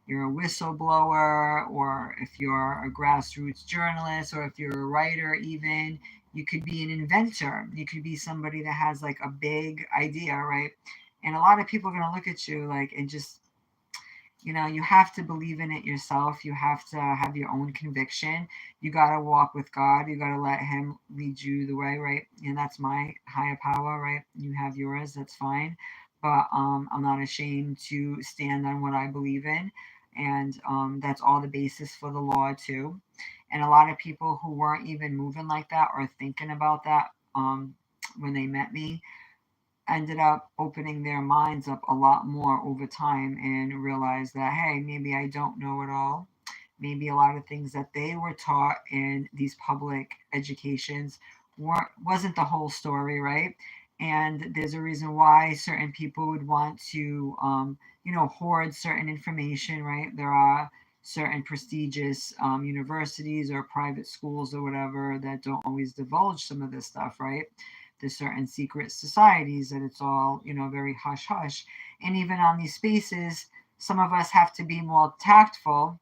you're a whistleblower, or if you're a grassroots journalist, or if you're a writer, even, You could be an inventor. You could be somebody that has like a big idea, right? And a lot of people are going to look at you like and just, you have to believe in it yourself. You have to have your own conviction. You got to walk with God. You got to let Him lead you the way, right? And that's my higher power, right? You have yours. That's fine. But I'm not ashamed to stand on what I believe in. And that's all the basis for the law, too. And a lot of people who weren't even moving like that or thinking about that when they met me ended up opening their minds up a lot more over time and realized that, hey, maybe I don't know it all. Maybe a lot of things that they were taught in these public educations wasn't the whole story, right? And there's a reason why certain people would want to, hoard certain information, right? There are certain prestigious universities or private schools or whatever that don't always divulge some of this stuff, right? There's certain secret societies that it's all, very hush hush. And even on these spaces, some of us have to be more tactful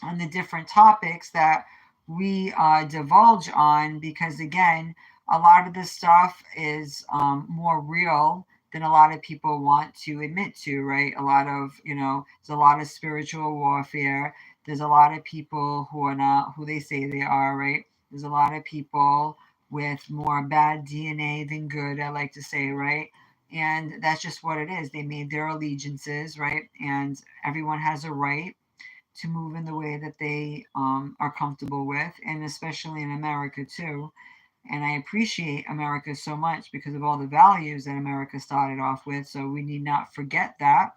on the different topics that we divulge on because, again, a lot of this stuff is more real than a lot of people want to admit to, right? A lot of, there's a lot of spiritual warfare. There's a lot of people who are not who they say they are, right? There's a lot of people with more bad DNA than good, I like to say, right? And that's just what it is. They made their allegiances, right? And everyone has a right to move in the way that they are comfortable with, and especially in America too. And I appreciate America so much because of all the values that America started off with. So we need not forget that.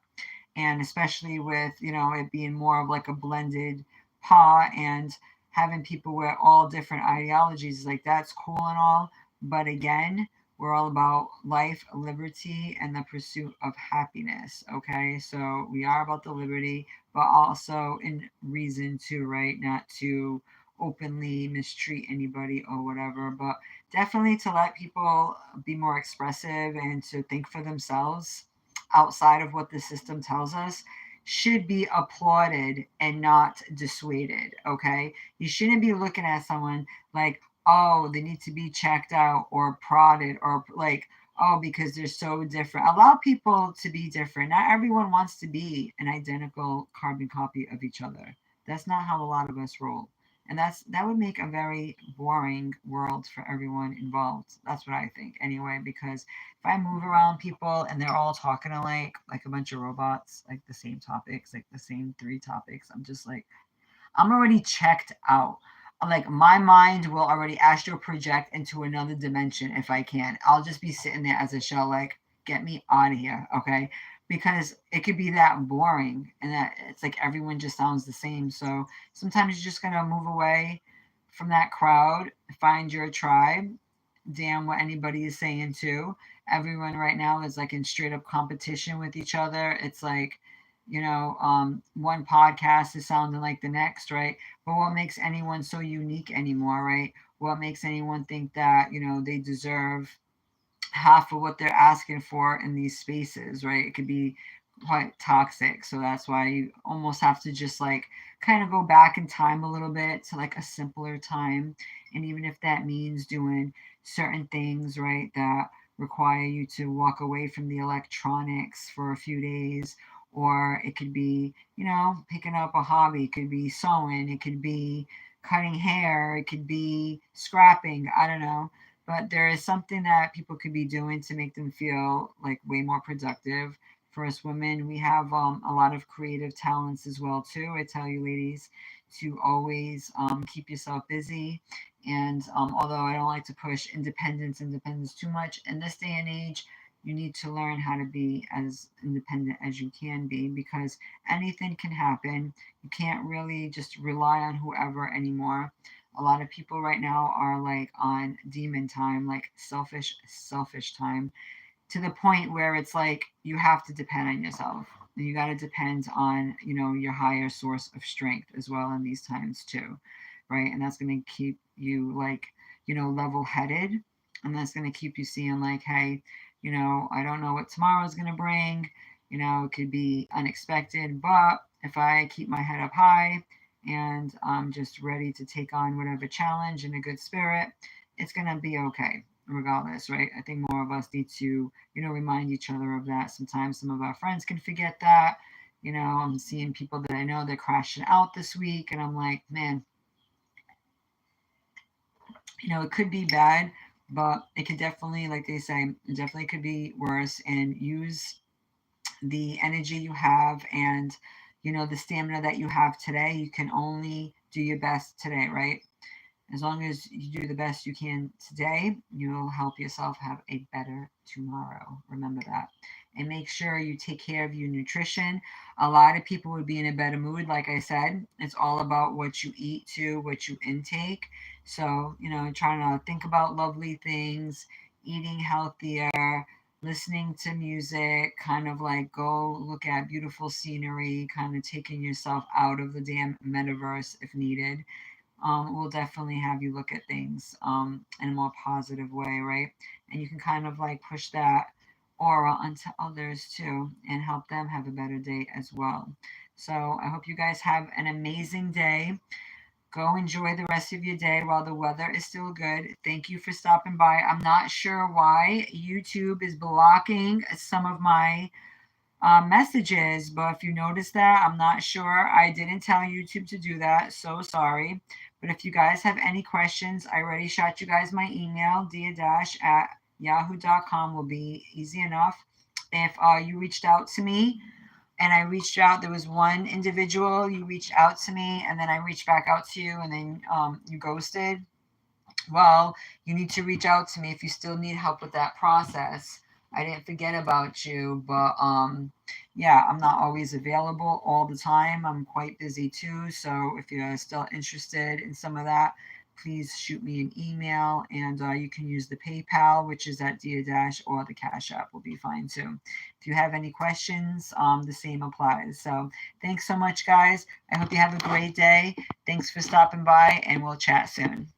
And especially with, it being more of like a blended pot and having people with all different ideologies, like that's cool and all. But again, we're all about life, liberty, and the pursuit of happiness. Okay. So we are about the liberty, but also in reason to, right? Not to openly mistreat anybody or whatever, but definitely to let people be more expressive and to think for themselves outside of what the system tells us should be applauded and not dissuaded. Okay. You shouldn't be looking at someone like, oh, they need to be checked out or prodded or like, oh, because they're so different. Allow people to be different. Not everyone wants to be an identical carbon copy of each other. That's not how a lot of us roll. And that would make a very boring world for everyone involved. That's what I think anyway, because if I move around people and they're all talking like a bunch of robots, like the same topics, like the same three topics, I'm just like, I'm already checked out. Like my mind will already astral project into another dimension if I can. I'll just be sitting there as a shell, like, get me out of here, okay? Because it could be that boring and that it's like everyone just sounds the same. So sometimes you're just gonna move away from that crowd, find your tribe, damn what anybody is saying too. Everyone right now is like in straight up competition with each other. It's like, one podcast is sounding like the next, right? But what makes anyone so unique anymore, right? What makes anyone think that, they deserve half of what they're asking for in these spaces, right? It could be quite toxic. So that's why you almost have to just like kind of go back in time a little bit to like a simpler time. And even if that means doing certain things, right, that require you to walk away from the electronics for a few days, or it could be, picking up a hobby, it could be sewing, it could be cutting hair, it could be scrapping, I don't know, but there is something that people could be doing to make them feel like way more productive. For us women, we have a lot of creative talents as well too. I tell you, ladies, to always keep yourself busy. And although I don't like to push independence too much in this day and age, you need to learn how to be as independent as you can be because anything can happen. You can't really just rely on whoever anymore. A lot of people right now are like on demon time, like selfish time, to the point where it's like you have to depend on yourself. And you got to depend on, your higher source of strength as well in these times too, right? And that's going to keep you like, level headed. And that's going to keep you seeing like, hey, I don't know what tomorrow is going to bring. It could be unexpected, but if I keep my head up high and I'm just ready to take on whatever challenge in a good spirit, it's going to be okay regardless, right? I think more of us need to, remind each other of that. Sometimes some of our friends can forget that. I'm seeing people that I know that crashing out this week, and I'm like, man, it could be bad, but it could definitely, like they say, it definitely could be worse. And use the energy you have and, the stamina that you have today. You can only do your best today, right? As long as you do the best you can today, you'll help yourself have a better tomorrow. Remember that. And make sure you take care of your nutrition. A lot of people would be in a better mood. Like I said, it's all about what you eat too, what you intake. So, trying to think about lovely things, eating healthier, listening to music, kind of like go look at beautiful scenery, kind of taking yourself out of the damn metaverse if needed. Will definitely have you look at things in a more positive way, right? And you can kind of like push that aura onto others too and help them have a better day as well. So I hope you guys have an amazing day. Go enjoy the rest of your day while the weather is still good. Thank you for stopping by. I'm not sure why YouTube is blocking some of my messages, but if you notice that, I'm not sure. I didn't tell YouTube to do that, so sorry. But if you guys have any questions, I already shot you guys my email, dia-at yahoo.com will be easy enough. If you reached out to me and I reached out, there was one individual, you reached out to me and then I reached back out to you and then you ghosted. Well, you need to reach out to me if you still need help with that process. I didn't forget about you, but yeah, I'm not always available all the time. I'm quite busy too. So if you're still interested in some of that, please shoot me an email, and you can use the PayPal, which is at Dia Dash, or the Cash App will be fine too. If you have any questions, the same applies. So thanks so much, guys. I hope you have a great day. Thanks for stopping by, and we'll chat soon.